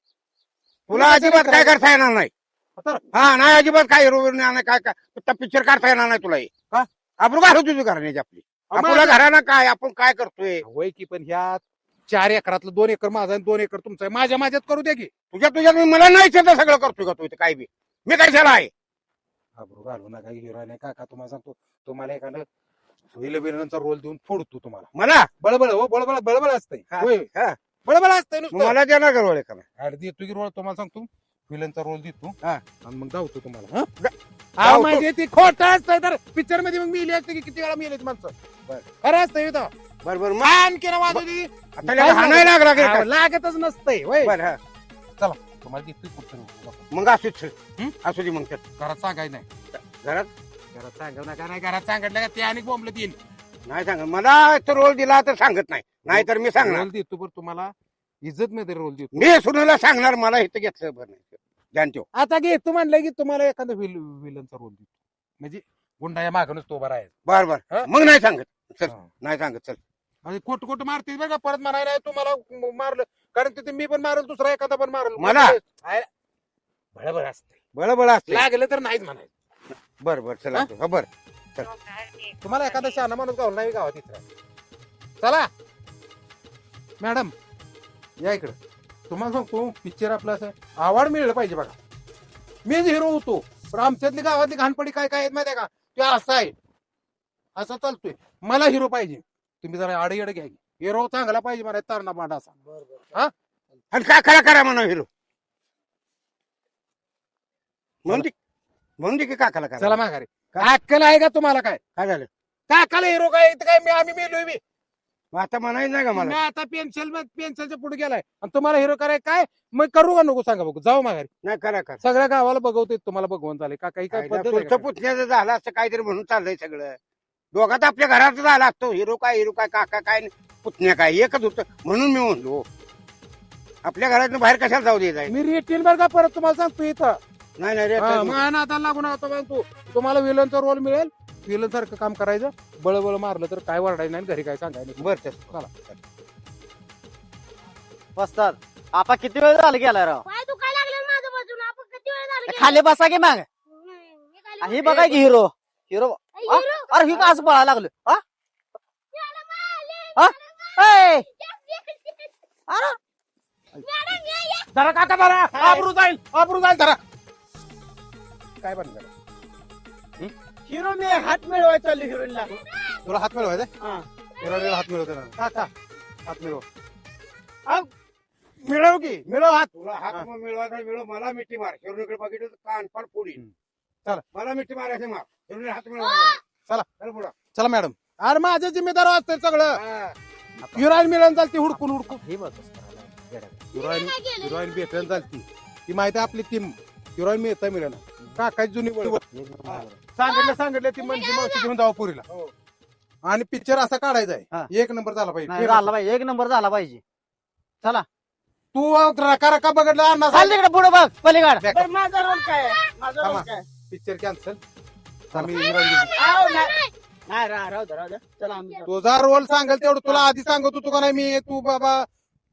तुला अजिबात काय करता येणार नाही. हा नाही अजिबात काय हिरो नाही काय काय पिक्चर काढता येणार नाही तुला हे. का? आपण घालू तुझी घराण्याची आपली आपल्या घरानं काय आपण काय करतोय. होय की पण ह्या 4 एकरातलं 2 एकर माझा आणि 2 एकर तुमचा आहे माझ्यात करू द्या की तुझ्यात मला नाही तर सगळं करतोय का तू इथं काय बी मी कशाला आहे. आबरू घालू नका हिरो नाही काका तुम्हाला सांगतो तुम्हाला एखादं विलबिलनचा रोल देऊन फोडतो तुम्हाला मला बळबळ हो बळबळ असतंय हा, होय हा. बळबळ असतंय नुसतं मला देणार का रोळ एखादा अरे देतो की रोल तुम्हाला सांगतो विलनचा रोल देतो हा. आणि मग धावतो तुम्हाला धावतो. म्हणजे ती खोटं असतंय तर पिक्चर मध्ये मग मिली असते की किती वेळा मिली माणसं बरं. खरं असतंय इथं. बरोबर आणखी ना वाजू दे. आता त्याला हाणायला लागला की काय? लागतच नसतंय होय बरं, हा. तुम्हाला देतोय कुठं मग असूच हं? असू दे मग तर. घरात सांगायचं नाही घरात घरात सांगाव नका नाही घरात सांगितलं का ते आणि बोंबलं देईन नाही सांग मला तर रोल दिला तर सांगत नाही नाहीतर मी सांगणार रोल देतो पण तुम्हाला इज्जत मध्ये रोल देतो मी सुनाला सांगणार मला इथं घेतलं बरं नाही जाणतो. आता घेतो म्हणलं की तुम्हाला एखादा विलनचा रोल देतो म्हणजे गुंडाया मागूनच तो बरा आहे बर हा? बर मग नाही सांगत चल हा. नाही सांगत चल. आणि खोट मारते बरं का परत म्हणायला नाही तुम्हाला मारलं कारण तिथे मी पण मारल दुसरा एखादा पण मारल मला? बरोबर असते बळबळ असते लागलं तर नाहीच म्हणायचं बर बर चला बर तुम्हाला एखादा शहाणा माणूस गावला नाही गावात इथं चला मॅडम या इकडं तुम्हाला सांगतो पिक्चर आपलं असं आवड मिळलं पाहिजे बघा मीच हिरो होतो पण आमच्यातली गावातली घाणपडी काय काय आहेत माहिती आहे का ते असं आहे असा चालतोय मला हिरो पाहिजे तुम्ही जरा आडे घ्या हिरो चांगला पाहिजे मला तरणा मांडा असा आणि काकाला करा म्हणा हिरो म्हणून दे की काकाला करा चला माघारी अक्कल आहे का तुम्हाला काय काय झालं काकाला हिरो काय इथं काय आम्ही मेलोय मी मग आता म्हणायचं नाही का मी मला आता पेन्सिलच्या पुढे गेलाय आणि तुम्हाला हिरो कराय काय मग करू का नको सांगा बघू जाऊ माघारी नाही करा करा सगळ्या गावाला बघवते तुम्हाला बघवून झाले का काही काय पद्धत आहे पुढचं का? पुतण्याचं झालं असं काहीतरी म्हणून चाललंय सगळं दोघात आपल्या घरात झाला असतो हिरो काय काका काय पुतण्या काय एकच होतं म्हणून मी म्हणलो आपल्या घरातून बाहेर कशाला जाऊ दे जाय मी रेटीन बरं का परत तुम्हाला सांगतो इथं नाही नाही रे मग आता लागून आता तू तुम्हाला विलनचा रोल मिळेल विलन सारखं काम करायचं बळबळ मारलं तर काय वरडायचं नाही घरी काय सांगायचं नाही. बरं चला वस्ताद आपा किती वेळ झाला गेला राव पाय दुखायला लागले माझं बाजून आपण किती वेळ झाला गेलो? खाली बसा की मग मी खाली ही बघा की हिरो हिरो ए, हिरो. अरे ही का असं पळायला लागलं हा? चला माले, हा? चला ए, माले. अरे मॅडम, या. जरा काका जरा आबरू जाईल जरा काय बनलं हिरो मी हात मिळवायला चाललो हिरोला तुला हात मिळवायचा हा. हिरोला हात मिळवते ना काका हात मिळव मिळव की मिळव हात तुला हात मिळवायचा मिळव मला मिठी मार हिरोकडे बघितलं तर कान पाड पोडी चला. मला मिठी मारायचे मार हिरोने हात चला. मिळवायचा पुढं चला मॅडम अरे माझे जिम्मेदार असते सगळं हा. हिरोईन मिळून चालती हुडकून ही बघ हिरोईन काय केलं? हिरोईन भेटून चालती ती माहिती आहे आपली टीम हिरोईन मिळता मिळेल काकाची जुनी सांगितलं ती म्हणजे मावशी घेऊन जावं पुरीला हो. आणि पिक्चर असा काढायचा हा. आहे एक नंबर झाला नाही पाहिजे झाला पाहिजे एक नंबर झाला पाहिजे चला तू रका रका बघितला अण्णा चाल तिकडे पुढे बघ पलीकडे Back. बरं, माझा रोल काय आहे? माझा रोल थांबा. काय पिक्चर कॅन्सल आम्ही हिरोईन घेऊ. आव, नाही नाही, राहू दे चला आम्ही जाऊ. तुझा रोल सांगेल तेवढं तुला आधी सांगतो तू का नाही मी तू बाबा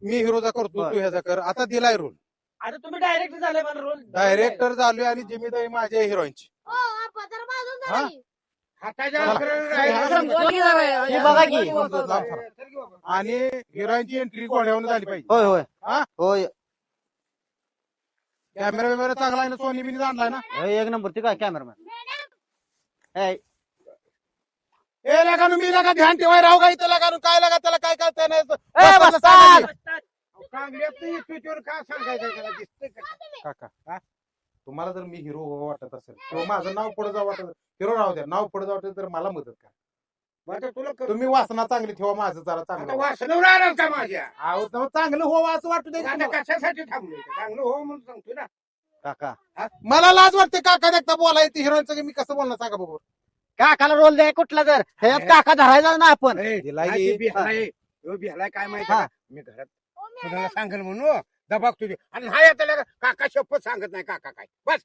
मी हिरोचा करतो बरं. तू ह्याचा कर आता दिलाय रोल अरे तुम्ही डायरेक्ट झाले मला रोल डायरेक्टर झालोय आणि जिम्मेदारी माझ्या हिरोईनची ओ, आपण जरा बाजून जरा हा? की. हाताच्या चला. अंतरावर हे बघा की आणि हिरोईनची एंट्री घोड्यावर झाली पाहिजे होय होय हा? होय कॅमेरा बिमेरा चांगला आहे ना सोनी बिनी आणलाय ना होय, एक नंबर ती काय कॅमेरामॅन ए लगानू मी लगा ध्यान ठेवाय राहू का इथं लगानू काय लगा त्याला काय करता नाही स्विचवर काय सांगायचं त्याला दिसतंय का? काका हा? तुम्हाला जर मी हिरो वाटत असेल किंवा माझं नाव पुढे जाऊ वाटत हिरो राहू द्या नाव पुढे जाऊ वाटत तर मला मदत करा मग आता तुला कर- तुम्ही वासना चांगली ठेवा माझं जरा आता चांगलं वासनावर राहणार का माझ्या अहो, तेव्हा चांगलं हो असं वाटू दे आता कशासाठी थांबलो चांगलं हो म्हणून सांगतो ना काका मला लाज वाटते काका देखता बोलायचं हिरोईनचं मी कसं बोलणार सांगा बघू काकाला रोल द्या कुठला तर ह्याच्यात काका धरायचा ना आपण दिलाय काय की? ते बिहालाय, ह्यो बिहालाय काय माहिती हा. का मी घरात कुणाला सांगेल म्हणून दबाग तुझे आणि हा त्याला काका शपथ सांगत नाही काका काय बस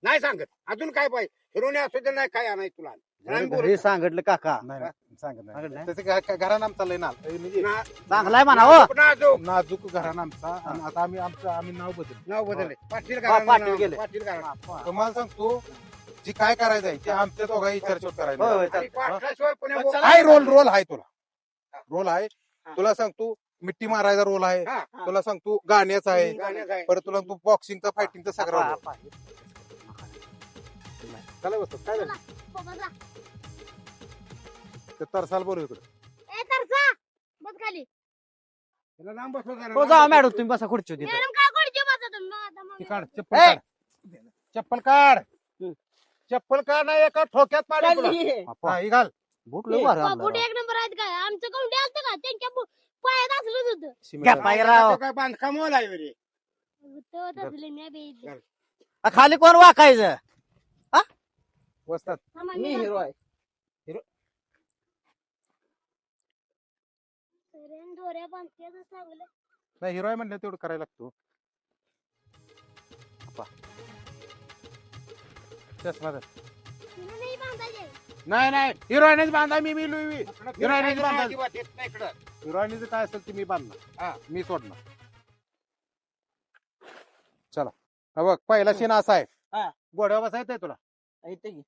नाही सांगत अजून काय पाहिजे हिरोने असू दे नाही काय आणाय तुला नाही बोलत. घरी सांगितलं काका नाही नाही, सांगत नाही सांगत नाही? त्याचं घरानं आमचा लय ना म्हणजे ना- चांगलाय म्हणा हो नाजूक नाजूक घरानं आमचा आणि आता आम्ही नाव बदल नाव बदलले पाटील हा, घराणं पाटील नाव- गेले. पाटील घराणं. तुम्हाला सांगतो जी काय करायचं आहे ते आमच्या दोघांची चर्चा होय करायला होय आणि चालतंय. पाटलाशिवाय पुण्या चला. काय रोल आहे रोल आहे तुला सांगतो मिट्टी मारायचा रोल आहे हा, तुला सांगतो गाण्याचा आहे गाण्याचं आहे. परत तुला तू बॉक्सिंगचा फायटिंगचा सगळा रोल आपा, आहे. चला बसतो काय झालं बघा. ते तरसाल बरोबर इकडे ए, तरसा. बस खाली. त्याला लांब बसवा जरा, हो लांब जा बसवा. मॅडम तुम्ही बसा खुर्ची तिथे मॅडम काय खुर्ची बसा तुम्ही? आता मग- ती काढ चप्पल ए! काढ चप्पल काढ चप्पल काढ नाही एका ठोक्यात पाडी तुला. हा, ही घाल बूट लय भारी बा, आणला बुट राव. एक नंबर आहेत काय आमचं कौंडी आलतं का त्यांच्या पायात असलंच होतं घ्या पाय राव. तो काय बांधकाम होला आहे रे. तो तसलं मी बघितलं. आ, खाली कोण वाकायचं वस्तात थांबा, मी मी हिरो घालतो. आहे सरण दोऱ्या बांधते असं चांगलं. नाही हिरो आहे म्हणलं तेवढं करायला लागतो चष्मा धर. तुला नाही बांधायचे. नाही हिरोईनच बांधा मी लुई हिरोईनच बांधा अजिबात येत नाही इकडं. हिरोईनीचं काय असेल ते मी बांधणार हा. मी सोडणार चला हा बघ पहिला सीन असा आहे हा. घोड्या बसायचं आहे तुला इथे घे.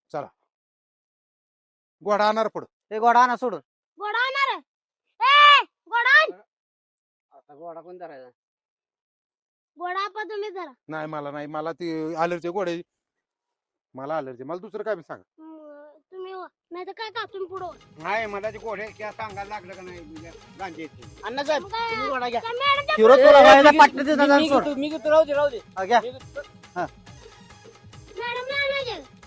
घोडा आणणार पुढं ते गोडा आणा सोडून घोडा आणणार आहे. ए, घोडा आण. आता गोडा कोण धरायचा घोडा आपा तुम्ही जरा नाही मला ती अलर्जी घोडे मला अलर्जी मला दुसरं काय बी सांगा तुम्ही वा. नाही तर काय कातून पुढं नाही मला ते घोडे किंवा सांगायला लागलं का नाही म्हणजे गांजेची. अण्णासाहेब तुम्ही घोडा घ्या. हिरो तुला व्हायला पाटलं ते दादा मी सोड. घेतो, मी घेतो, राहू दे राहू दे. हा, घ्या.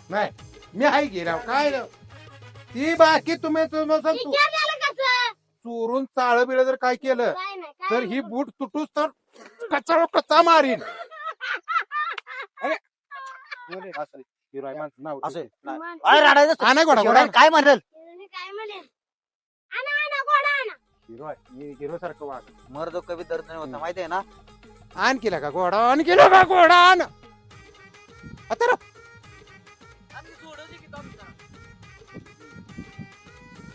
नाही मी आहे की राव काय राव ती बाकी तुम्हाला सांगतो चोरून चाळ बिळ जर काय केलं तर ही बूट तुटूच तर कचा कचा मारीन हिरो आहे माणसं नाव असेल. मान- अरे रडायचं. आणा घोडा घोडा काय म्हणेल काय म्हणेल आणा आणा घोडा आणा हिरो आहे हिरो सारखं वाग मर्द कवी दर्द नाही होता माहिती आहे ना. आण केला का घोडा आण केला का घोडा आण आता रे.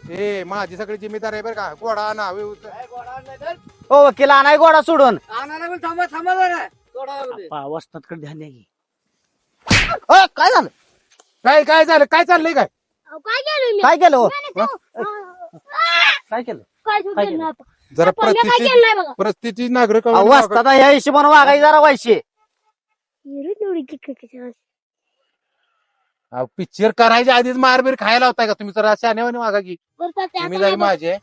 ए माझी सगळी जिम्मेदार आहे बरं का घोडा आणा हो वकील आणाय गोडा सोडून. वस्तादकडे ध्यान द्या की. काय झालं काय झालं काय चाललंय काय अहो, काय केलं मी काय केलं हो? नाही, नाही, काय केलं काय केलं नाही आपण. जरा आपण काय केलं नाही बघा प्रतिष्ठित नागरिक वाचता ह्या हिशोबाने वागाय जरा व्हायचे. पिक्चर करायच्या आधीच मारबीर खायला होताय का तुम्ही जरा शाण्यावानी वागा की तुम्ही जरी माझे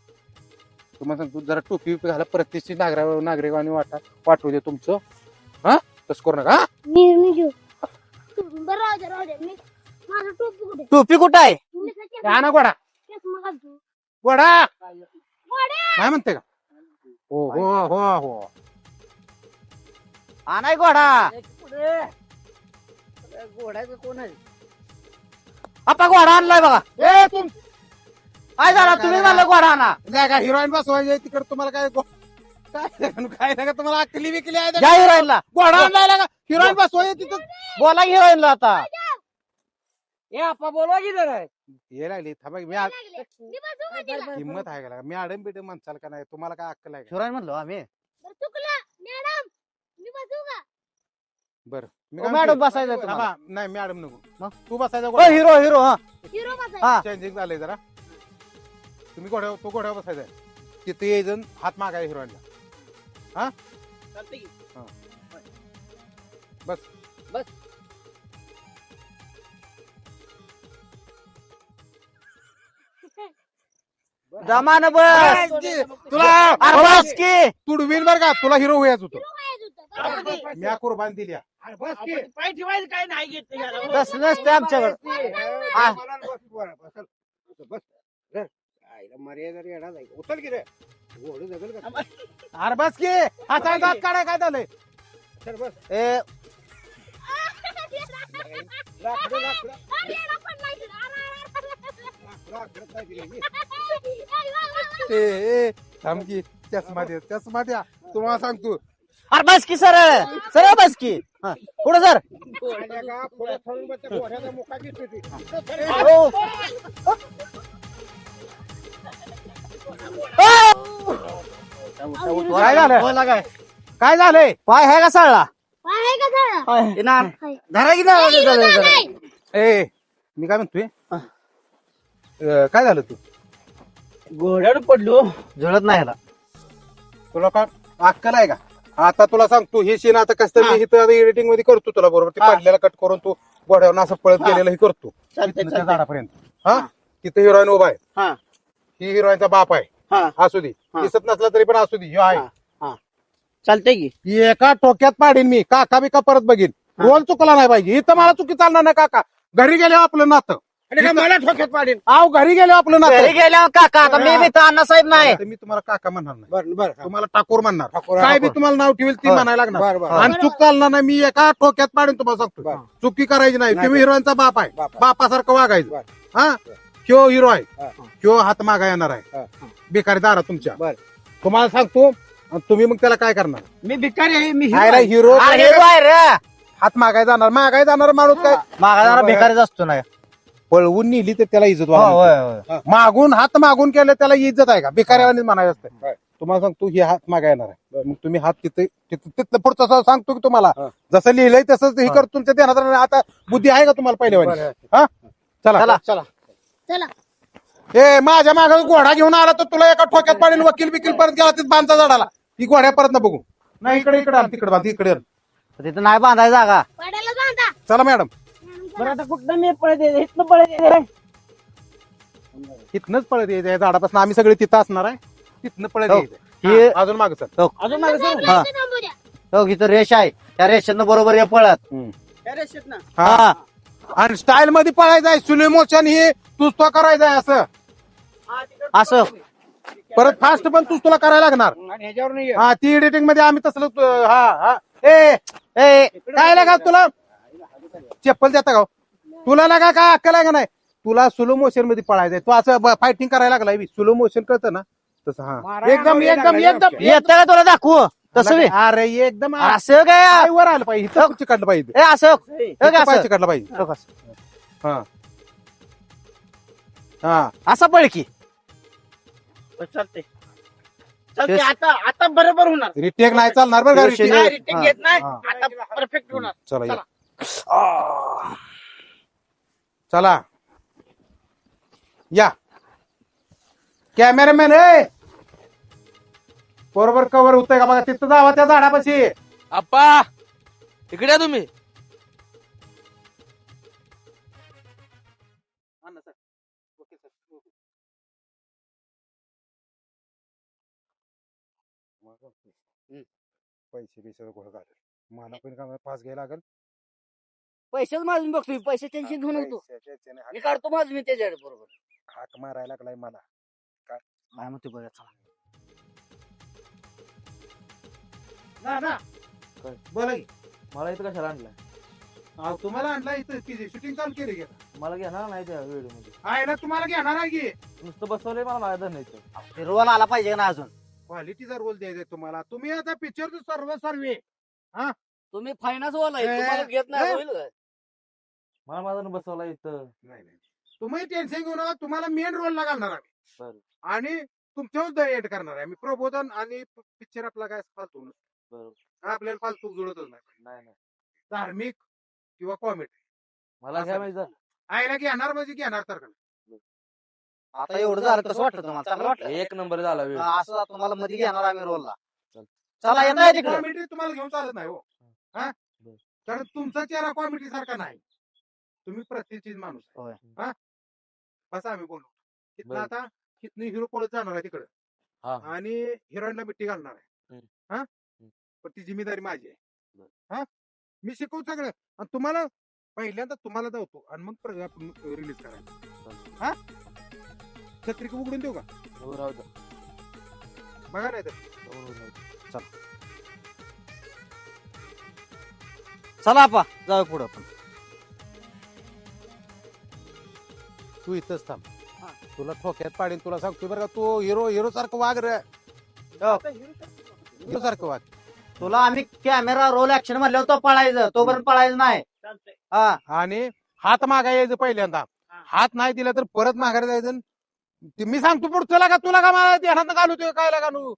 तुम्हाला सांगतो जरा टोपी बिपी घाला प्रतिष्ठित नागरिकांनी वाटू दे तुमचं हा तसं करू नका हा? बरं राहू दे मी माझं टोपी कुठे टोपी कुठं आहे? मी सध्या ते आणा गोडा केस मग घालतो. गोडा घोड्या! काय म्हणते का हो हो हो हो आणाय गोडा. घोड्याचं कोण आहे? आपा गोडा आणलाय बघा. ए तुम काय झालं तुम्ही म्हणलं गोडा आणा. नाही का हिरोईन बसवायचे तिकडे तुम्हाला काय काय नाही का तुम्हाला अकली विकली आहे घ्या हिरोईनला. गोडा आणलाय का हिरोईन बसवायचे तिथं बोला हिरोईनला आता. ए आपा बोलवा की जरा. ये लागली थांबा की, मी मी बसू का तिला? हिंमत आहे का मी आडम बिडम म्हणसाल का नाही तुम्हाला काय अक्कल आहे का हिरोईन म्हणलो आम्ही. बरं, चुकलं मॅडम मी बसू का बरं मी ओ, काय मॅडम म्हणते? बसायचं तुम्हाला. थांबा, नाही मॅडम नको मग? तू बसायचा ओ, हिरो हिरो हा हिरो बसायचं हा. चेंजिंग झालंय जरा तुम्ही घोड्यावर घोड्यावर बसायचा तिथे यायचं हात मागाय हिरोईनला चालतंय की. बस जमान बस. तुला अरे बस की. तुडवीन बर का तुला हिरो व्हायचं होतं हिरो व्हायचं होतं. मी कुर्बान दिली आपण पाय ठेवायचं काय नाही घेत ते घ्यायला. तसं नसते आमच्याकडे. हा. मर्यादा येणार नाही उचल की रे घोडं जगल का अरे बस की हाताला दात काढाय काय झालंय चल बस ए लाकडं लाकडं अरे, हिरो पडलाय तिथं. लाकडं काय दिलं मी? ए थांब की चष्मा द्या तुम्हाला सांगतो अरे बस की सरळ सरळ बस की. हा, पुढं सर. आल्या का पुढं थळून बस त्या घोड्याचा मुका दिसतो ती. काय झालं काय झालंय पाय आहे का सळला? पाय आहे का झाला? हे ना. हाय. धरा की हिरो झालाय. ए मी काय म्हणतोय काय झालं तू घोड्यावर पडलो. जुळत नाही ह्याला. तुला काय अक्कल आहे का आता तुला सांगतो हे सीन आता कसं तरी इथं एडिटिंग मध्ये करतो तुला बरोबर ते काढलेला कट करून तू घोड्यावर असं पळत गेलेलं हे करतो चालतंय, तिथनं त्या चालतंय. झाडापर्यंत हा तिथं हिरोईन उभा आहे हा ही हिरोईनचा बाप आहे हा असू दे दिसत नसला तरी पण असू दे ह्यो आहे हा चालतंय की. एका टोक्यात पाडीन मी काका बिका परत बघीन रोल चुकला नाही पाहिजे इथं मला चुकी चालणार नाही काका घरी गेल्यावर आपलं नातं अरे का मला ठोक्यात पाडेल आव घरी गेल्यावर आपलं घरी नातं गेल्यावर काका आता मी बी तर अण्णासाहेब नाही. आता मी तुम्हाला काका म्हणणार नाही बरं बरं तुम्हाला टाकोर म्हणणार ठाकूर, काय बी ठाकूर. तुम्हाला नाव ठेवेल ती हो. म्हणायला लागणार बरं बरं आणि चूक चालणार नाही मी एका टोक्यात पाडून तुम्हाला सांगतो बरं. चुकी करायची नाही नाही. तुम्ही हिरोईनचा बाप आहे बाप आहे. बापासारखं वागायचं बरं. हा ह्यो हिरो आहे हा. ह्यो हात मागा येणार आहे हा. बेकारी दारा तुमच्या बरं. तुम्हाला सांगतो आणि तुम्ही मग त्याला काय करणार मी भिकारी आहे मी काय नाही, हिरो अरे बाहेर हात मागाय जाणार माणूस काय मागा जाणार भिकारीच असतो नाही. पळवून नेली तर त्याला इज्जत हो, वाटते. होय, होय. मागून हात मागून केलं त्याला इज्जत आहे का भिकाऱ्यावानीच म्हणायचं असतं होय. तुम्हाला सांगतो हे हात मागा येणार आहे मग तुम्ही हात तिथलं पुढचं सांगतो की तुम्हाला हा. जसं लिहिलंय तसंच हे कर तुमच्या ध्यानात राहणार. आता बुद्धी आहे का तुम्हाला पहिल्या वेळी बरं. हा चला चला. चला चला ए माझ्या मागे घोडा घेऊन आला तर तुला एका ठोक्यात पाडेल वकील बिकील परत गेला तिथे बांधचा झाडाला ती घोड्या परत ना बघू नाही इकडे आण तिकडे बांध इकडे आण. तिथं नाही बांधाय जागा. पाड्याला बांधा चला मॅडम बरं आता कुठं मी पळत इथनं पळत तिथनच पळत यायचं झाडापासून आम्ही सगळे तिथं असणार आहे तिथनं पळत हो. यायचं हे हा, अजून मागे सर अजून मागे सर आपल्या इथे थांबू द्या. हो इथं रेष आहे त्या रेषेनं बरोबर ये पळत हा आणि स्टाईल मध्ये पळायचं आहे स्लो मोशन हे तूच तो करायचं आहे असं असं परत फास्ट पण तूच तुला करायला लागणार आणि ह्याच्यावर नाही हा ती एडिटिंग मध्ये आम्ही तसलं हा हा ए ए काय लागा तुला चप्पल देता का तुला लागा काय अक्कल आहे का नाही तुला स्लो मोशन मध्ये पळायचंय तू असं फायटिंग करायला लागलाय स्लो मोशन कळतं ना तसं हा एकदम एकदम एकदम येतं का तुला दाखवू तसं बी? अरे एकदम असं काय पाय वर आलं पाहिजे इथं चिकटलं पाहिजे ए असं हे इथं का पाय असं चिकटलं पाहिजे हो का असं? हा हा असा पळ की चालते चालते आता आता बरोबर होणार रिटेक नाही चालणार बरं का रेषेने- retake. नाही, retake घेत नाही हा. आता परफेक्ट होणार चला या. आ. चला या कॅमेरामॅन ए बरोबर कव्हर होतंय का बघा तिथं जावा त्या झाडापाशी आप्पा इकडे या तुम्ही पैसे बिसे गोळ घालेल मला पण का पास घ्यायला लागेल पैसेच माझून बघतोय पैसे टेन्शन घेऊन होतो पैशाचे मी काढतो माझं मी त्याच्याकडे बरोबर हाक मारायला लागलाय मला काय म्हणते बघा चला. ना ना बोला की मला इथं कशाला आणलाय अहो, तुम्हाला आणला इथं शूटिंग चालू केली की मला घेणार नाही त्या व्हिडिओ मध्ये आहे ना तुम्हाला घेणार आहे की नुसतं बसवलंय मला माझ्या धरण्याचं ते रोल आला पाहिजे का ना अजून क्वालिटीचा रोल द्यायचा तुम्हाला तुम्ही आता पिक्चरचं सर्वे तुम्ही फायनान्स वाला आहे, ए, तुम्हाला घेत नाही ए. होईल का? मला माझं बसवला इथं नाही नाही तुम्ही टेन्शन घेऊ नका तुम्हाला मेन रोलला घालणार आम्ही बरं. आणि तुमच्यावर एड करणार आहे आम्ही प्रबोधन आणि पिक्चर आपला काय फालतू बरोबर आपल्याला फालतू जुळतच नाही नाही नाही धार्मिक किंवा कॉमेडी मला घ्या माहिती झालं आईला घेणार म्हणजे घेणार तर का आता एवढं झालं कसं वाटतं तुम्हाला चांगलं वाटलं एक नंबर झाला व्हिडिओ हा, असं तुम्हाला मध्ये घेणार आम्ही रोलला चल. चला येत आहे तिकडे कॉमेडी तुम्हाला घेऊन चालत नाही हो हा बरं. कारण तुमचा चेहरा कॉमेडी सारखा नाही तुम्ही प्रतिष्ठित माणूस आहे. होय. हा बस आम्ही बोलू तिथनं बरं. आता तिथनं हिरो पळत जाणार आहे तिकडे हा आणि हिरोईनला मिट्टी घालणार आहे हम्म. हा पण ती जिम्मेदारी माझी आहे बरं. हा मी शिकवू सगळं आणि तुम्हाला पहिल्यांदा तुम्हाला धावतो आणि मग आपण रिलीज करायचं हा छत्री उघडून देऊ का हो, राहू द्या. बघा नाही तर हो, राहू द्या. चला आपा जाऊ पुढं पण तू इथंच थांब तुला ठोक्यात पाडीन तुला सांगतो बरं का तू हिरो सारखं वाग रे हिरो सारखं वाग तुला आम्ही कॅमेरा रोल ऍक्शन म्हणल्यावर तो पळायचं तोपर्यंत पळायचं नाही चालतंय. हा आणि हात मागा यायचं पहिल्यांदा हात नाही दिला तर परत माघारी जायचं ते मी सांगतो पुढचं का तुला का मला ध्यानात घालू ते काय घालू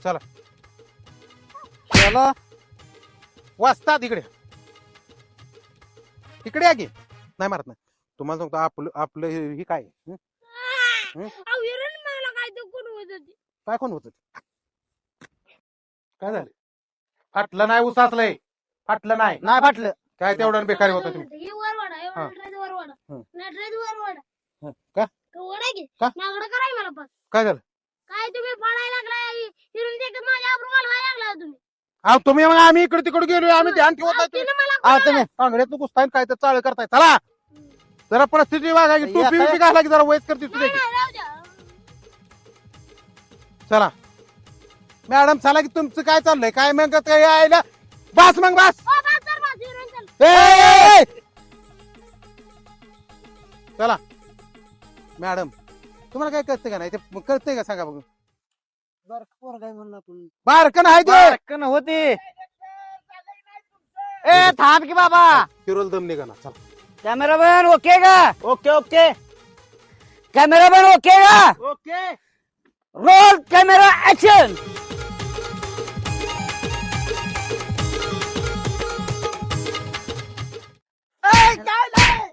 चला चला वाचता तिकडे तिकडे या की नाही मारत नाही तुम्हाला सांगतो आपलं आपलं हे काय हं? अहो, हिरण मला काय तर कोण होत होती. काय कोण होत काय झालं फाटलं नाही उसासलंय फाटलं नाही नाही फाटलं काय तेवढं बेकारी होतं तुम्ही हे वर वाडा, हे हा. नटराज वर वाडा. हं. नटराज वर वाडा. का वडा की का? मागडं कराय मला पण काय झालं काय तुम्ही फाडायला लागलाय हिरून ते माझ्या आबरू घालवायला लागला तुम्ही अहो तुम्ही मग आम्ही इकडे तिकडे गेलो आम्ही ध्यान ठेवत नाही तुम्ही. तिने मला अहो, तुम्ही कांगड्यात घुसताय काय तर चाळ करताय चला जरा परिस्थिती वागायची या टोपी काय? बिपी घाला की जरा वयस करते तुझ्या नाही, नाही, राहू द्या. चला मॅडम चला की तुमचं काय चाललंय काय मग काय यायला बस मग बस हो, बस तर बस, हिरून चल. ए! चला मॅडम तुम्हाला काय कळतंय का नाही ते कळतंय का सांगा बघू काय म्हणलं आपण बारकन आहे ते बारकन होती ए थांब की बाबा फिरोल दम निघा चला कॅमेरामॅन ओके का ओके ओके कॅमेरामॅन ओके का ओके रोल कॅमेरा ऍक्शन काय नाही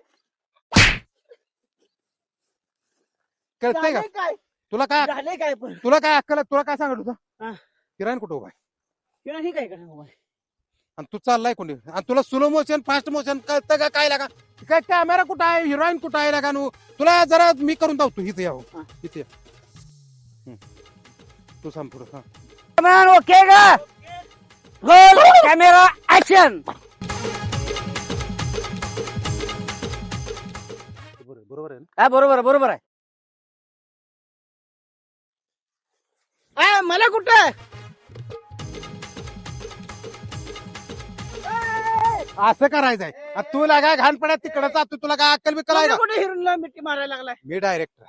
कळतंय का झालंय काय तुला काय झालंय काय पण तुला काय अक्कल तुला काय सांगत हा. होता किराण कुठं उभा आहे किंवा हे काय करणार आणि तू चाललाय कोणी आणि तुला स्लो मोशन फास्ट मोशन कळतं का काय लागा काय कॅमेरा कुठं आहे हिरोईन कुठं आहे लागा नू तुला जरा मी करून धावतो इथे यावं इथे तू सांग पुढं हा ओके का रोल कॅमेरा ऍक्शन बरोबर आहे ना काय बरोबर आहे मला कुठं असं करायचंय तू लागा घाण पड्यात तिकडे जातो तुला काय अक्कल बिक्कल आहे का कुठे हिरोला मिठी मारायला लागलाय मी डायरेक्टर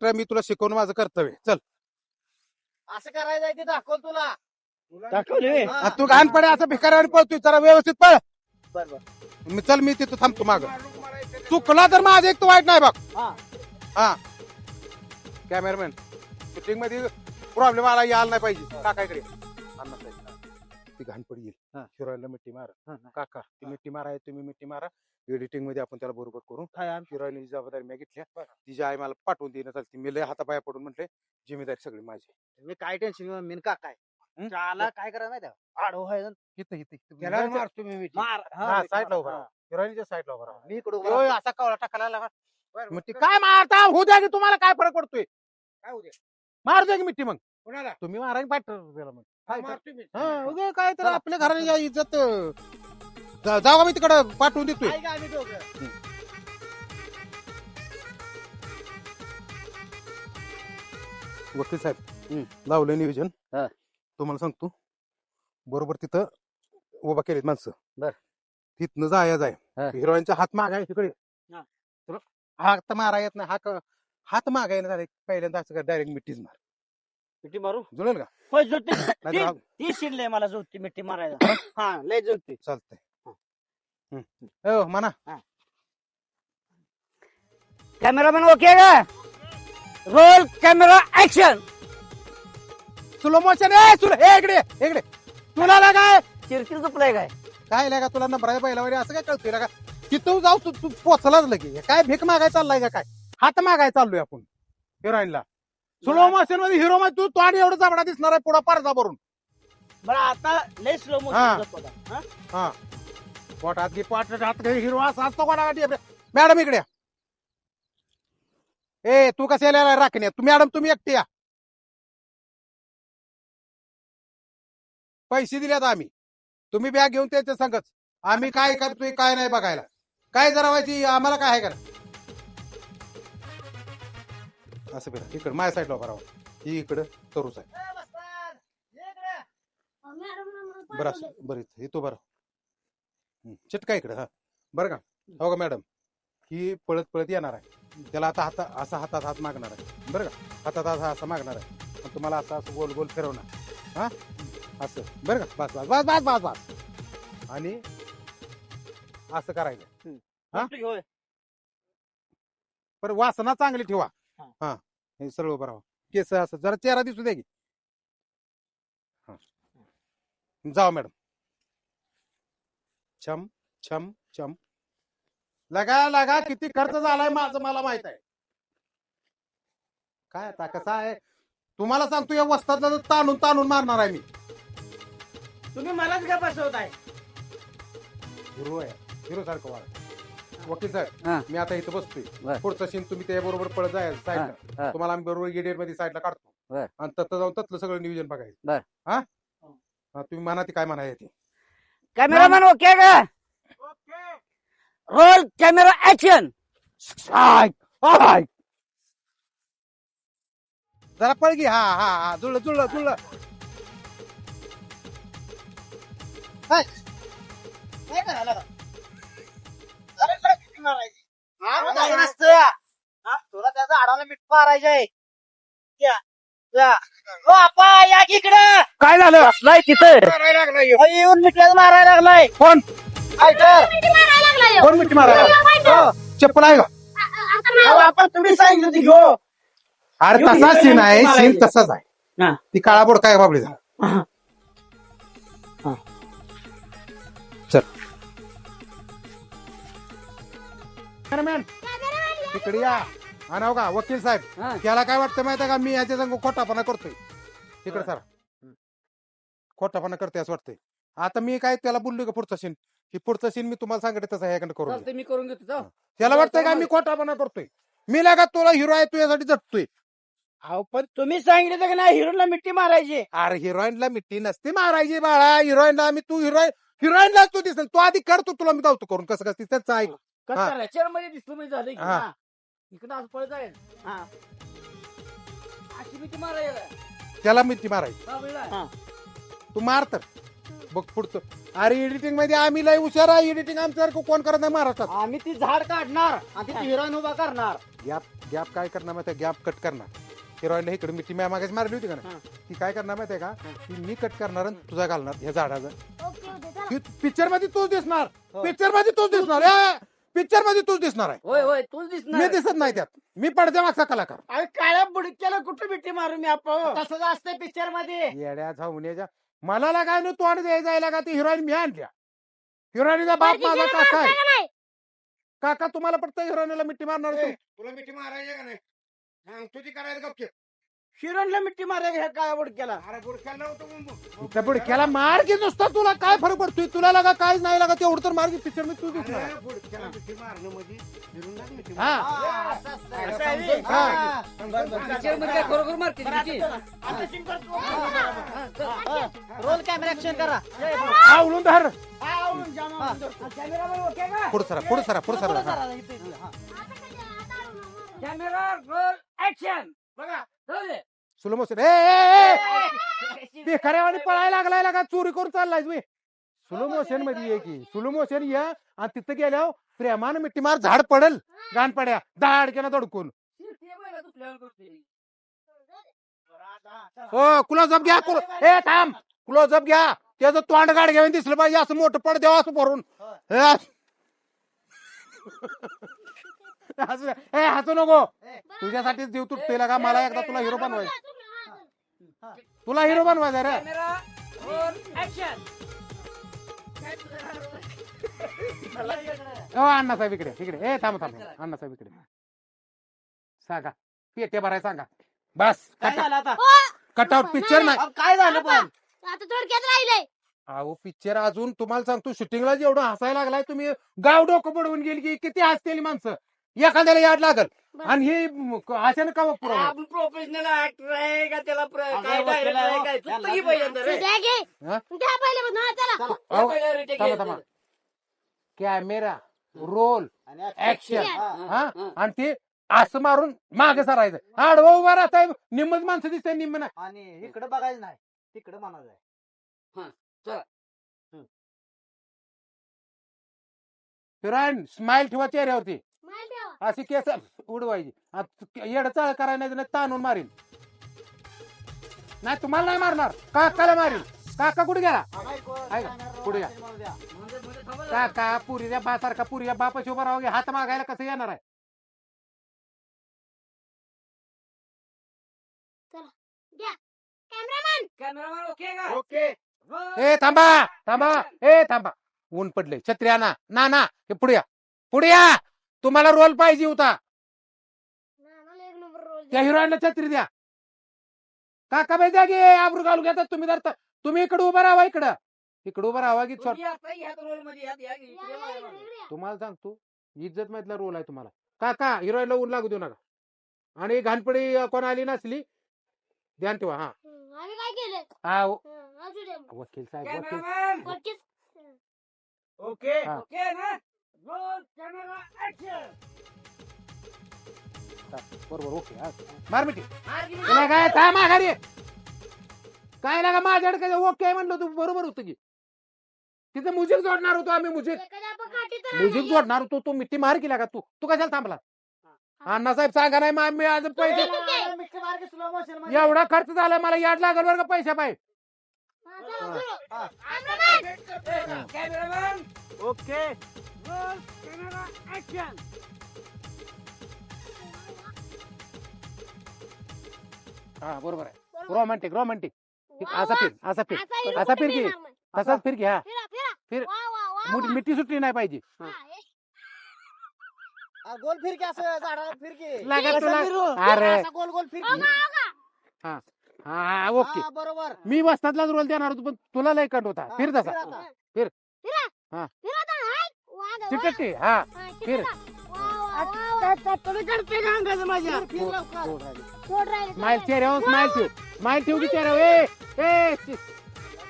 आहे मी तुला शिकवून माझं कर्तव्य चल असं करायचंय ते दाखव तुला दाखवले तू घाण पड्या असं भिकाऱ्यावर पळतोय जरा व्यवस्थित पळ बरोबर चल मी तिथं थांबतो माग चुकला तर माझं एक तो वाईट नाही बघ हा कॅमेरामॅन शूटिंग मध्ये प्रॉब्लेम आला यायला नाही पाहिजे काकाकडे ती घाण पडी येईल हिरोईनला मिठी मारा काका ती मिठी मारा तुम्ही मिठी मारा एडिटिंग मध्ये आपण त्याला बरोबर करू हिरोईनची जबाबदारी मी घेतल्या तिची आई मला पाठवून देणं चालते मी लय हातापाया पडून म्हटले जिम्मेदारी सगळी माझी तुम्ही काय टेन्शन घेऊ मी का काय त्याला काय करा माहिती आडो आहे त्याला मारतो मी मिठी. हा, साईडला उभा राहा. हिरोईनच्या साईडला उभा राहा. मी इकडे होय, असा कवळा टाकायला लागा मग ती काय मारता होऊ द्या की तुम्हाला काय फरक पडतोय काय होते मार द्या की मिठी मग कोणाला तुम्ही मारा की पाठवला मग मारतो मी हा उगे काय तर आपल्या घराला इज्जत जाऊ मी तिकडे पाठवून देतोय काय आम्ही दोघं वकील साहेब लावलं नियोजन तुम्हाला सांगतो बरोबर तिथं उभा केलेत माणसं तिथनं जाया जाय हिरोईनचा हात मागाय तिकडे तुला हात मारा येत नाही हात मागाय ना पहिल्यांदा असं डायरेक्ट मिठीच मार मिठी मारू जुळेल का होय जुळते नाहीतर हा- ती शिरले मला जुळते मिठी मारायला हा लय जुळते चालतंय हो म्हणा कॅमेरामॅन ओके का role camera action slow motion इकडे तुला लागाय चिरचिर झोपलाय काय काय लागा तुला नंबराच्या बैलावर असं काय कळतोय लागा तिथं जाऊ तू पोचलाच लगे काय भीक मागाय चाललाय का काय हात मागाय चाललोय आपण हिरोईनला स्लो मोशन मध्ये हिरो मध्ये तू तोंड एवढं जाबडा दिसणार आहे पुढा परदा भरून बरं आता लय स्लो हा. मोशन हा पोटात घे पोटात हिरो असा असतो कोणा मॅडम इकडे या. ए तू कसं यायला राखण्या तू मॅडम तुम्ही एकटी या पैसे दिलेत आम्ही तुम्ही बॅग घेऊन त्याच्या संगच आम्ही काय करतोय काय नाही बघायला काय जरा व्हायची आम्हाला काय आहे करा असं करा इकडे माझ्या साईडला उभा राहा ही इकडं तरूच आहे बरं असं बरं इथं तो बरं चिटका इकडे हा बरं का हो का मॅडम ही पळत पळत येणार आहे त्याला आता हातात हात मागणार आहे बरं का हातात असं मागणार आहे तुम्हाला असं गोल गोल फिरवणार हा असं बरं का बस बस बस बस बस बस आणि असं करायचं होय पण वासना चांगली ठेवा हा हे सरळ उभं राहा केस असं जरा चेहरा दिसू द्या की जाओ मॅडम छम छम छम लगा किती खर्च झालाय माझं मला माहित आहे काय आता कसं आहे तुम्हाला सांगतो या वस्तातला ताणून मारणार आहे मी तुम्ही मलाच का बसवताय हिरो आहे हिरो सारखं वाढ वकील साहेब हा. मी आता इथं बसतोय बर. पुढचा सीन तुम्ही त्या बरोबर पळत जाय साईडला तुम्हाला आम्ही बरोबर गेट मध्ये साईडला काढतो बर. आणि तत्त जाऊन ततलं सगळं नियोजन बघायचं बर. हा तुम्ही म्हणा ती काय म्हणाय ते कॅमेरामॅन ओके का रोल कॅमेरा ऍक्शन जरा पळ की हा जुळलं काय करायला अरे काय किती मारायची काय नसतं तुला त्याचा आडाला मीठ मारायचंय बापा या की इकडं काय झालं असलाय तिथं येऊन मिठ्याच मारायला लागलाय कोण मारायला कोण मिठी मारा चप्पल आहे का आपण तुम्ही सांगितलं होती घेऊ अरे तसा सीन आहे सीन तसाच आहे हा. ती काळा बोड काय बाबडीचा चल कॅमेरामॅन तिकडे या आणि हो का वकील साहेब त्याला काय वाटतं माहिती का मी याच्या संग खोटापणा करतोय तिकडे सर खोटापणा करते असं वाटतंय आता मी काय त्याला बोललो का पुढचा सीन की पुढचा सीन मी तुम्हाला सांगते तसं ह्याकडे करून द्या. मी करून घेतो जाऊ. त्याला वाटतंय का मी खोटापणा करतोय मी लागा तुला हिरो आहे तुझ्यासाठी जगतोय. अहो पण तुम्ही सांगितलं की नाही हिरोला मिठी मारायची. अरे हिरोईनला मिठी नसते मारायची बाळा हिरोईनला मी तू हिरोईनला तू दिसेल तू आधी करतो तुला मी धावतो करून कसं कसं त्यांचं ऐक कसं हा. करायचं मध्ये दिसलं म्हणजे झालं की हा. हा. इकडं आज पळत जाईल. हा. अशी मिठी मारायला. त्याला मिठी मारायची हा. तू मार तर बघ पुढचं. अरे एडिटिंग मध्ये आम्ही लय हुशार आहे एडिटिंग आमच्यासारखं कोण करत नाही महाराष्ट्रात. आम्ही ती झाड काढणार आणि ती हिरोईन उभा करणार. गॅप काय करणार माहिती गॅप कट करणार हिरोईनला इकडे मिठी मागायची मारली होती का हा. ना ती काय करणार माहितीये का ती मी कट करणार आणि तुझा घालणार ह्या झाडाचा. ओके ओके चला पिक्चर मध्ये तूच दिसणार हो. पिक्चर मध्ये तूच दिसणार पिक्चर मध्ये तूच दिसणार आहे. होय होय तूच मी दिसणार. दिसत नाही त्यात मी पडद्या मागचा कलाकार. अरे काळ्या बुडक्याला कुठं मिठी मारू मी आपण. तसंच असतंय पिक्चर मध्ये. येड्या झावण्याच्या मला काय नाही तोंड द्यायला का ती हिरोईन मी आणल्या हिरोईनचा बाप माझा बारकीच्याला काका आहे. मारता का नाही? काका तुम्हाला पडतं हिरोईनला मिठी मारणार ए, तू? तुला मिठी मारायची का नाही सांगतो ती करायला गपचे. हिरोईनला मिठी मारायला ह्या काळ्या बुडक्याला. अरे बुडक्याला नव्हतं त्या बुडक्याला मार की नुसता तुला काय फरक पडतोय तुला लागा काहीच नाही लागा तेवढं तर मार की पिक्चर मध्ये तू दिसणार. अरे बुडक्याला मिठी मारणं मध्ये हिरोईनलाच मिठी हा असं आहे रे. हा. हा. पिक्चर मध्ये काय खरोखर मारते मिठी? रोल कॅमेरा ऍक्शन करा. आवळून धर कॅमेरा ओके का? पुढे सरा पुढे सरा पुढे सरा हा. आता कधी आता आडू नका. Camera roll action. बघा जाऊ दे. स्लो मोशन ए ते खऱ्यावानी पळायला लागलाय लागा चोरी करून चाललाय मी. स्लो मोशन मध्ये ये की स्लो मोशन या आणि तिथं गेल्यावर प्रेमानं मिठी मार झाड पडल गाण पड्या दाड केला धडकून. हो क्लोजअप घ्या ए थांब क्लोजअप घ्या त्याचं तोंड गाड घ्यावे दिसलं पाहिजे असं मोठं पड द्यावं असं भरून हसू नको तुझ्यासाठीच जीव तुटतोय का मला एकदा तुला हिरो बनवायचं तुला हिरो बनवायचा रे. Camera roll action. हो अण्णासाहेब इकडे इकडे ए थांब थांब अण्णासाहेब इकडे सांगा पेटे भराय सांगा बस काय झालं आता? कटआउट पिक्चर नाही. अहो, काय झालं पण? आता थोडक्यात राहिलंय अहो पिक्चर अजून तुम्हाला सांगतो शूटिंगला जेवढं हसायला लागलाय तुम्ही गाव डोकं पडवून गेली की किती हसतेली माणसं एखाद्याला याड लागल आणि हे अचानक का पुरवलं आपण प्रोफेशनल ऍक्टर आहे का त्याला काय डायरेक्टर आहे काय चुकतं की पहिल्यांदा रे. द्या घे हा? द्या पहिले मग. हा, चला अहो, पहिला retake थांबा, घ्यायचं. थांबा. कॅमेरा रोल ऍक्शन हा आणि ते असं मारून मागे सरायचं आडवं उभा राहताय निम्मच माणसं दिसतंय निम्म नाही. आणि इकडे बघायचं नाही तिकडे म्हणायचं. हिरोईन स्माइल ठेवा चेहऱ्यावरती माहिती द्यावा. अशी केस उडवायची येड चाळ करायला नाही ताणून मारीन नाही तुम्हाला नाही मारणार काकाला मारीन. काका कुठे गेला ऐका, पुढे या. काका पुरीच्या बा सारखा पुरीच्या बापाशी उभा राहू हात मागायला कसं येणार आहे. द्या कॅमेरामॅन. कॅमेरामॅन ओके का? ओके ए थांबा थांबा ए थांबा ऊन पडले छत्री आणा ना ना हे पुढे या पुढे या तुम्हाला रोल पाहिजे होता नानाला एक नंबर रोल त्या हिरोईनला छत्री द्या. काका बाई द्या गे आबरू घालून घेतात तुम्ही धरता तुम्ही इकडे उभा राहा इकडे उभा राहा की तुम्ही आता ह्याच रोलमध्ये या, इकडे बघा. तुम्हाला सांगतो इज्जत मधला रोल आहे तुम्हाला. काका हिरोईनला ऊन लागू देऊ नका आणि घाणपडी कोण आली नसली ध्यान ठेवा. हा आम्ही काय केलं? हा असू दे. वकील साहेब वकील कॅमेरामॅन वकील. ओके हा. ओके ना रोल कॅमेरा ऍक्शन. बरोबर ओके हा. मार मिठी मार की तुला काय थांब माघारी काय लागा माझ्याकडे काय ओके म्हणलं तू बरोबर होतं की तिथं मुजिक जोडणार होतो आम्ही मुजिक एखाद्या आपण काठीत मुजिक जोडणार होतो तू मिठी मार केला का तू कशाला थांबला अण्णासाहेब सांगा नाही मी आज पैसे मिठी मार की slow motion मध्ये. एवढा खर्च झाला मला याड लागल बरं का पैसा पाहिजे. हा, चला, सुरू. हा. Cameraman. Cameraman okay role camera action. हा बरोबर आहे रोमॅन्टिक असा फिर असा हिरो असा कुठे फिर की मिळणार नाही. तसाच फिर की हा फिरा फिरा. फिर. वा वा वा वा. मिठी सुटली नाही पाहिजे. हा, हे. हा, गोल फिरकी असं झाडाला फिरकी लागा कसं तुला फिरू? अरे असा गोल गोल हो फिरकी का, हो का? हा ओके हा, बरोबर मी वस्तातलाच रोल देणार होतो पण तुला लय कंट होता फिर तसा फिर आता. फिर फिरा हा. फिरा आता. हाय. वाघ, वाघ. चिकटे हा हा, फिर. चिकटा. वा, वा, वा, वा. तुम्ही करते का अंगाचं माझ्या फिर लवकर. सोड राहिले, स्माइल सोड चेहऱ्यावर स्माइल ठेव स्माइल ठेव की चेहऱ्यावर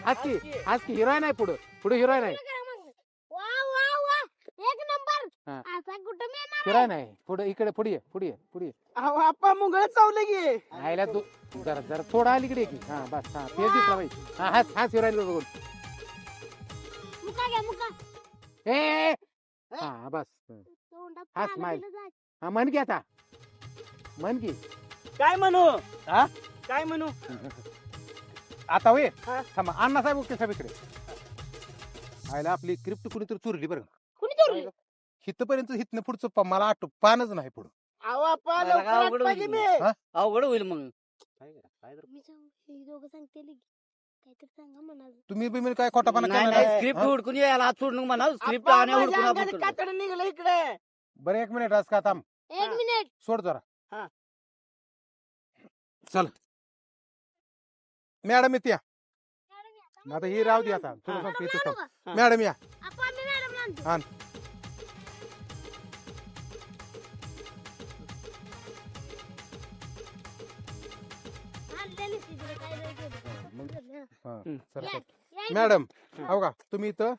आज की हिरोईन आहे पुढे हिरोईन आहे राहिले. वा, वा, वा. एक नंबर हा. असा कुठं मिळणार हिरोईन आहे पुढे इकडे पुढे ये अहो आप्पा मुंगळ चावले की आयला तू जरा जरा थोडा अलीकडे की हा बस हा फेर दिसला पाहिजे हा हाच हिरोईन बघून मुका घ्या मुका ए हा बस तोंडात हा, पाला smile. दिलं जाय. हा म्हण की आता म्हण की काय म्हणू हा? काय म्हणू आता होय हा. थांबा अण्णा साहेब ओके साहेब इकडे आयला आपली क्रिप्ट कुणीतरी चुरली बरं कुणी चोरली हितपर्यंत हितनं पुढचं मला आठव पानच नाही पुढं अहो आप्पा मला लवकर काय अवघड आटपा की होईल मी. हा? अवघड होईल मग मी सांगू हे दोघं सांगते काहीतरी सांगा म्हणा तुम्ही बी काय खोटापणा नाही केला नाही नाही स्क्रिप्ट हा? हुडकून यायला हात सोडून म्हणा स्क्रिप्ट आप्पा, आणि माझ्या हुडकून अंगाचं आपण कातडं निघलं इकडे बरं एक मिनिट आज का थांब एक मिनिट सोड जरा हा. चल मॅडम येते आता ही राहू दे आता तुला हा. सांगतो इथं थांब. हा. मॅडम या आपण मी मॅडम आणतो आण. आणलेलीच तिकडे काय नाही केलं. हा, हम्म. चला, या, चला. या मॅडम हो का तुम्ही इथं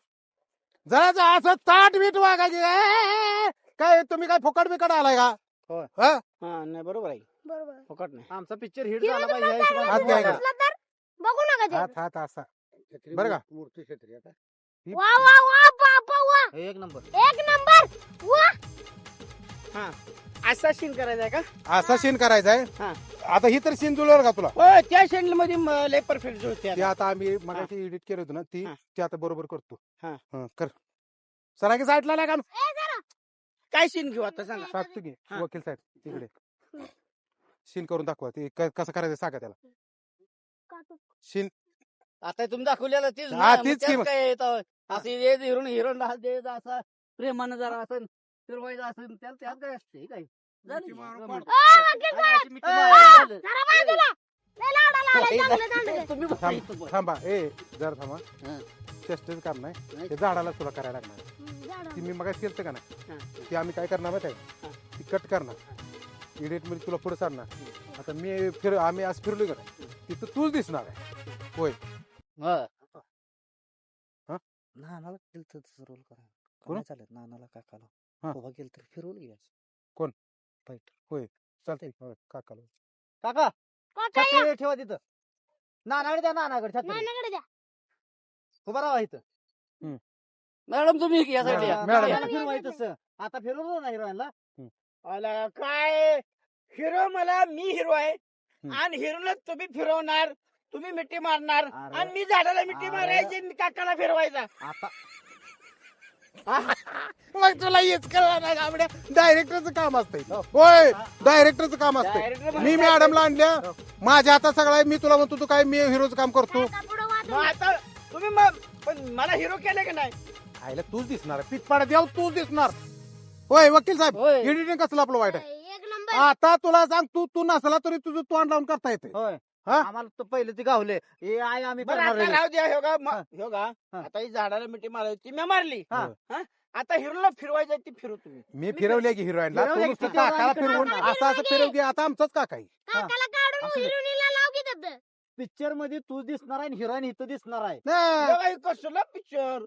जरा असं ताट बीट वागायचे काय तुम्ही काय फुकट बिकट आलाय का होय. हा? हा नाही बरोबर आहे बरोबर फुकट नाही आमचा पिक्चर हिट हिरो झाला तुम्हाला पाहिजे चांगला हात घ्या, घ्या. दिसला तर बघू नका ते. हात हात असा बरं का मूर्ती क्षेत्री आता वा वा वा बापा वा एक नंबर एक नंबर वा असा सीन करायचा का असा सीन करायचा आहे हा. आता ही तर सीन जुळवर का तुला हो त्या सीन मध्ये लय परफेक्ट जुळते ते आता आम्ही मगाशी एडिट केलं होतं ना ती हा. ते आता बरोबर करतो हा. हा, कर सरा की साईडला लागा ए जरा काय सीन घेऊ आता सांगा सांगतो की हा. वकील साहेब तिकडे सीन करून दाखवा ते कसं करायचं सांगा त्याला काटू. सीन आता तुम्ही दाखवलेलं तीच हा, ना, मग तीच त्यात की मग. काय येतं? असं हिरोईन हिरोईन असं प्रेमानं जरा असं फिरवायचं असं त्यात काय असते काय झालं की? मारून आणि वकील अशी मिठी आ, मारायला झालं. जरा बाजूला लय लाडाला आलाय, चांगलं चांगलं. तुम्ही बसा इथं पण. थांबा ए जरा थांबा हा. चेष्टेच काम नाही नाही. ते झाडाला सुद्धा करायला लागणार झाडं. ती मी मग केलं का नाही हा. ती आम्ही काय करणार माहिती आहे ती कट करणार एडिट मध्ये तुला पुढे सांगणार आता मी आम्ही आज फिरलो का नाही तिथं तूच दिसणार आहे होय हा. हा? नानाला केलं तर तसं रोल करा कोण? नाही चालत नानाला हा. काकाला उभा केलं तर फिरवलं घ्यायचं कोण? फाईट चालतंय होय, काकाला काका काका या. छत्री ठेवा तिथं नानाकडे द्या नानाकडे छत्री नानाकडे द्या. उभा राहा इथं हम्म. मॅडम तुम्ही या साईडला या. मॅडम. याला फिरवायचं तसं. आता फिरवलं ना हिरोईनला आला काय हिरो मला मी हिरो आहे आणि हिरोला तुम्ही फिरवणार तुम्ही मिठी मारणार अरे. आणि मी झाडाला मिठी अरे. मारायची आणि काकाला फिरवायचा आता मग तुला हेच कळलं नाही गाबड्या डायरेक्टरचं काम असतंय होय डायरेक्टरचं काम असतंय Director मी म्हणजे मॅडमला आणल्या माझ्या हातात सगळं आहे मी तुला म्हणतो तू काय मी हिरोचं काम करतो काका पुढं वाजव. मग आता तुम्ही मग पण मला हिरो केले का नाही आईला तूच दिसणार पीठ पाड्यात याव तूच दिसणार होय वकील साहेब होय. एडिटिंग कसलं आपलं वाईट आहे एक नंबर आता तुला सांग तू नसला तरी तुझं तोंड लावून करता येते होय हा? आम्हाला तर पहिले ते गावले हे आहे आम्ही बरं करणार आता आहे. राहू द्या हो का हा. हो का हा. आता ही झाडाला मिठी मारायची मी मारली हा. हा? आता हिरोला फिरवायचं ती फिरू तुम्ही मी फिरवले की हिरोईनला फिरवले की नुसतं किती वेळा काकाला इकडे फिरवून काकाला असं असं फिरवले फिरव दे आता आमचंच काका आहे काकाला काढून असू दे. हिरोनीला लाव की तिथं. पिक्चर मध्ये तू दिसणार आहे हिरोईन इथं दिसणार आहे नाही. हे काय कसलं पिक्चर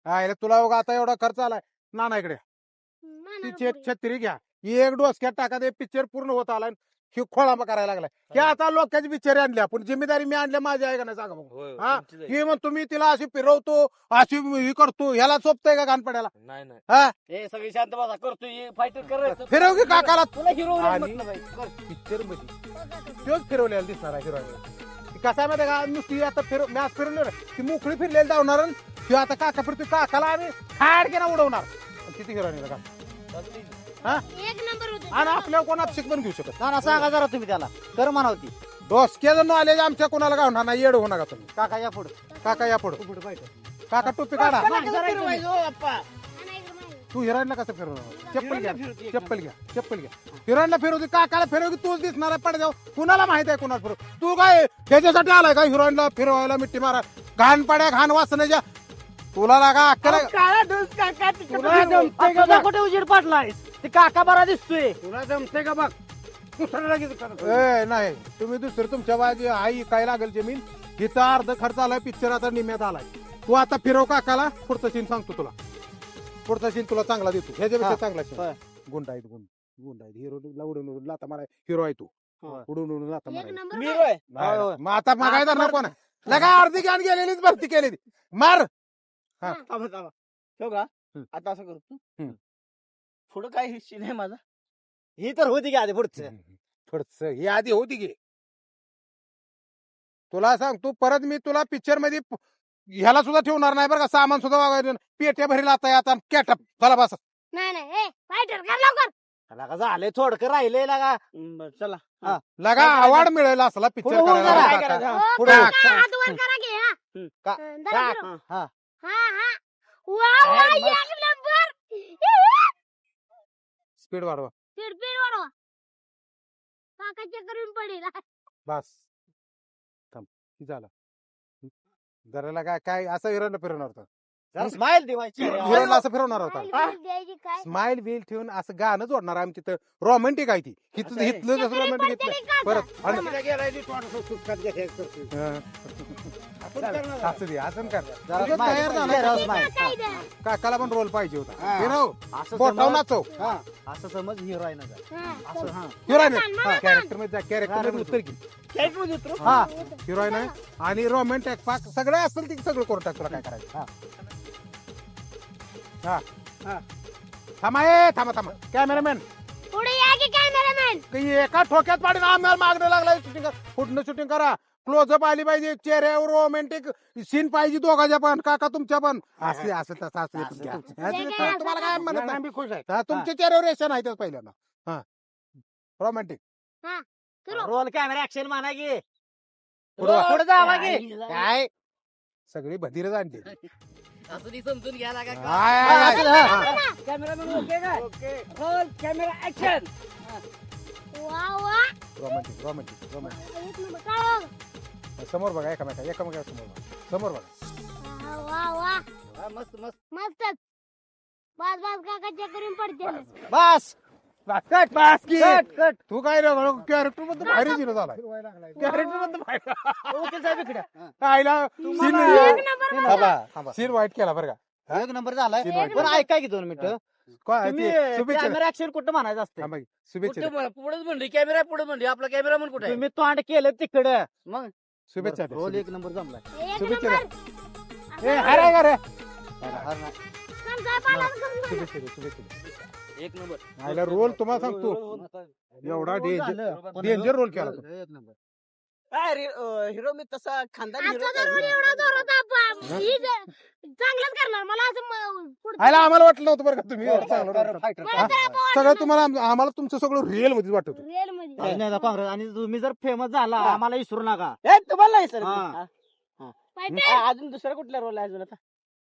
आईला तुला बघा आता एवढा खर्च आलाय नाना इकडे नानाला तिची एक पुढे. छत्री घ्या एक डोसक्यात टाका ते पिक्चर पूर्ण होत आलाय ही खोळांबा करायला लागलाय हे आता लोकांची पिक्चर आणल्या पण जिम्मेदारी मी आणल्या माझी आहे का नाही सांगा बघू हा हे मग तुम्ही तिला अशी फिरवतो अशी हे करतो ह्याला चोपतय का घाणपड्याला नाही नाही हा हे सगळी शांत बसा करतो फायटर करायचं फिरव की काकाला तुला हिरो आणि- म्हटलं पाहिजे पिक्चर मध्ये बघा कसं. तोच फिरवलेला दिसणार आहे हिरोईन कसं आहे माहिती का नुसती आता मॅच फिरवणार ती मोकळी फिरलेली धावणार किंवा आता काका फिरतो काकाला आम्ही हाड केला उडवणार आणि किती हिरोईन का हा एक नंबर होते. आणि आपल्याला कोण अभिषेक पण घेऊ शकत ना सांगा जरा तुम्ही त्याला कर म्हणावती डोसक्याचं नॉलेज आमच्या कोणाला गावणार नाही येड होणार का तुम्ही काका या पुढे काका या पुढे पुढे पाहिजे काका टोपी काढा कसं फिरवायचं हो, अप्पा नाना इकडे मागे. तू हिरोईनला कसं फिरवणार? चप्पल घ्या, चप्पल घ्या, चप्पल घ्या. हिरोईनला फिरवते, काकाला फिरवते, तूच दिसणार आहे पडद्यावर. कुणाला माहित आहे कुणाला फिरव? तू काय ह्याच्यासाठी आलाय का हिरोईनला फिरवायला, मिठी मारा, घाण पड्या, घाण वासण्याच्या? तुला लागा अक्कल काळा ढोस काका तुला जमतंय का तुझा बघ? कुठे उजेड पडलाय ते काका बरा दिसतोय. तुला जमते का बघ? दुसरं लगेच नाही, तुम्ही दुसरं तुमच्या बाजी आई काय लागेल जमीन. इथं अर्ध खर्च आलाय, पिक्चर आता निम्यात आलाय. तू आता फिरव काकाला, पुढचा सीन सांगतो तुला. पुढचा सीन तुला चांगला देतो, ह्याच्यापेक्षा चांगला सीन. गुंड आहेत, गुंड आहेत. हिरोला उडून उडून लाता मारा. हिरो आहे तू, उडून उडून लाता एक मारा. नंबर मी मार. होय. नाही, मग आता मग काय करणार कोण? लगा अर्धी ज्ञान गेलेलीच भरती केलेली. मार. थांबा थांबा ठेव का आता असं करतो पुढं काय हिस्सी नाही माझा. ही तर होती की आधी पुढचं. पुढचं ही आधी होती की. तुला सांग, तू परत मी तुला पिक्चर मध्ये ह्याला सुद्धा ठेवणार नाही बरं का. सामान सुद्धा वागायचं. पेट्या भरील आता आता कॅटअप. चला बस. नाही नाही ए फायटर कर लवकर. त्याला का झालंय थोडकं राहिलंय लागा. चला हा. लगा अवॉर्ड मिळेल असला पिक्चर पुढं होऊन करायला. जरा. काका. करायचं? ओ, पुढं. काका, हात वर करा की हा. का- जरा फिरव. हा. हा हा वा वा एक नंबर. स्पीड वाढवा. स्पीड वाढवा. काका चेक करून पडेल. बस. थांब. किती झालं? जरा काय काय असं हिरोला फिरवणार होता? जरा स्माइल देवायची. हिरोला असं फिरवणार होता? स्माईल द्यायची काय? स्माइल बिल ठेवून असं गाणं जोडणार आम्ही तिथं. रोमॅन्टिक आहे ती. असं आहे. हिथलं जसं रोमॅन्टिक घेतलं परत. आणि असं दे, असं कर. जरा तुझं smile. तयार झालं. जरा smile. काय द्या? काकाला पण रोल पाहिजे होता. हा. हिरो असं बोटाव समज- नाचव. हा, असं समज हिरोईन हा, असं हा हिरोईन मला कॅरेक्टर मध्ये जा, कॅरेक्टर मध्ये उतर की. हा हिरोईन आहे आणि रोमॅन्टिक पाक सगळं असेल ती सगळं करून टाक. तुला काय करायचं? हा हा. थांबा, ए थांबा थांबा. कॅमेरामॅन पुढे या की कॅमेरामॅन. काही एका ठोक्यात पाडून आम्हाला मागणं लागलाय. शूटिंग पुढनं शूटिंग करा. क्लोजअप आली पाहिजे, चेहऱ्यावर रोमॅन्टिक सीन पाहिजे दोघांच्या पण, काका तुमच्या पण. असं असं तसं असं येतं घ्या. हा, तुम्हाला काय म्हणत नाही. मी खुश आहे. हा, तुमच्या चेहऱ्यावर रेषा नाही त्याच पहिल्यांदा. हा रोमॅन्टिक. फिरव. रोल कॅमेरा ऍक्शन म्हणा की पुढं. पुढे जावा की काय सगळी बधीरच आणली. असं ती समजून घ्या लागा हाय, हाय, हाय. हा. कॅमेरामॅन ओके काय रोल कॅमेरा ऍक्शन. वा वा रोमॅन्टिक रोमॅन्टिक रोमॅन्टिक. एक नंबर काढ. समोर बघा, एकामेका समोर बघा. समोर बघा. वा वा मस्त मस्त मस्तच. बस बस काका चेक करून पडते. बस कट पास की. कट कट तू काय कॅरेक्टर मध्ये भारी झिरो झालाय. कॅरेक्टर मध्ये भारी. ओके साहेब इकडे आईला एक नंबर सीन वाईट केला बरं का. एक नंबर झालाय Scene वाईट पण केला. ऐका की 2 मिनिटं काय तुम्ही ते शुभेच्छा. कॅमेरा ऍक्शन कुठं म्हणायचं असतं थांबा की. शुभेच्छा द्या. पुढेच म्हणली कॅमेरा पुढे म्हणली आपला कॅमेरा म्हणून कुठे तुम्ही तोंड केलं तिकडं मग शुभेच्छा द्या. रोल एक नंबर जमलाय एक शुभेच्छा नंबर. ए अरे अरे चल जा पाण्यात करून बघ. शुभेच्छा द्या, शुभेच्छा द्या. एक नंबर आईला रोल तुम्हाला सांगतो एवढा डेंजर रोल केला तू. एक नंबर हिरो मी तसा खानदान आजचा तर रोल एवढा जोरात आहे, ही चांगलंच करणार मला असं पुढचं- आईला आम्हाला वाटलं नव्हतं बरं का तुम्ही एवढं चांगलं role करता. मला तर आपण सगळं तुम्हाला आम्हाला तुमचं सगळं रिअल मध्ये वाटत होतं. रिअल मध्ये काँग्रेस आणि तुम्ही जर फेमस झाला आम्हाला विसरू नका तुम्हाला फायटर. अजून दुसरा कुठला रोल आहे अजून आता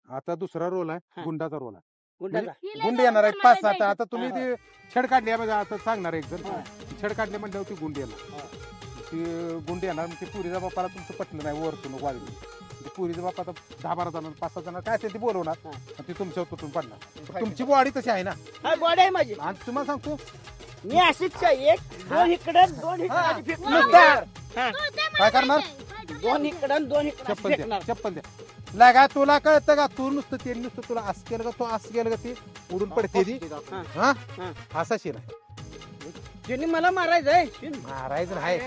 आता दुसरा रोल आहे हा. गुंडाचा रोल आहे. गुंडाचा ही लय गुंड येणार आहेत जोरात 5-7. करणार आता तुम्ही ते छड काढली आहे बघा, आता सांगणार एक जण. छड काढली म्हणल्यावर ती गुंड येणार. ती गुंड येणार. मग ती पुरीच्या बापाला तुमचं पटलं नाही, वरतून वागली. ती पुरीचा बाप आता 10-12 जण 5-7 जण काय असेल ती बोलवणार आणि ती तुमच्यावर तुटून पडणार. पण तुमची बॉडी तशी आहे ना. बॉडी आहे माझी आणि तुम्हाला सांगतो मी अशीच आहे. एक दोन इकडे दोन इकडे काय करणार? फायटर. दोन इकडे दोन इकडे चप्पल द्या, चप्पल द्या. लगा तुला कळतं का? तू नुसतं ते नुसतं तुला असं केलं का, तो असं केलं का, ती उडून पडते ती. हा असा शिर आहे. ज्यांनी मला मारायचंय मारायचं नाही,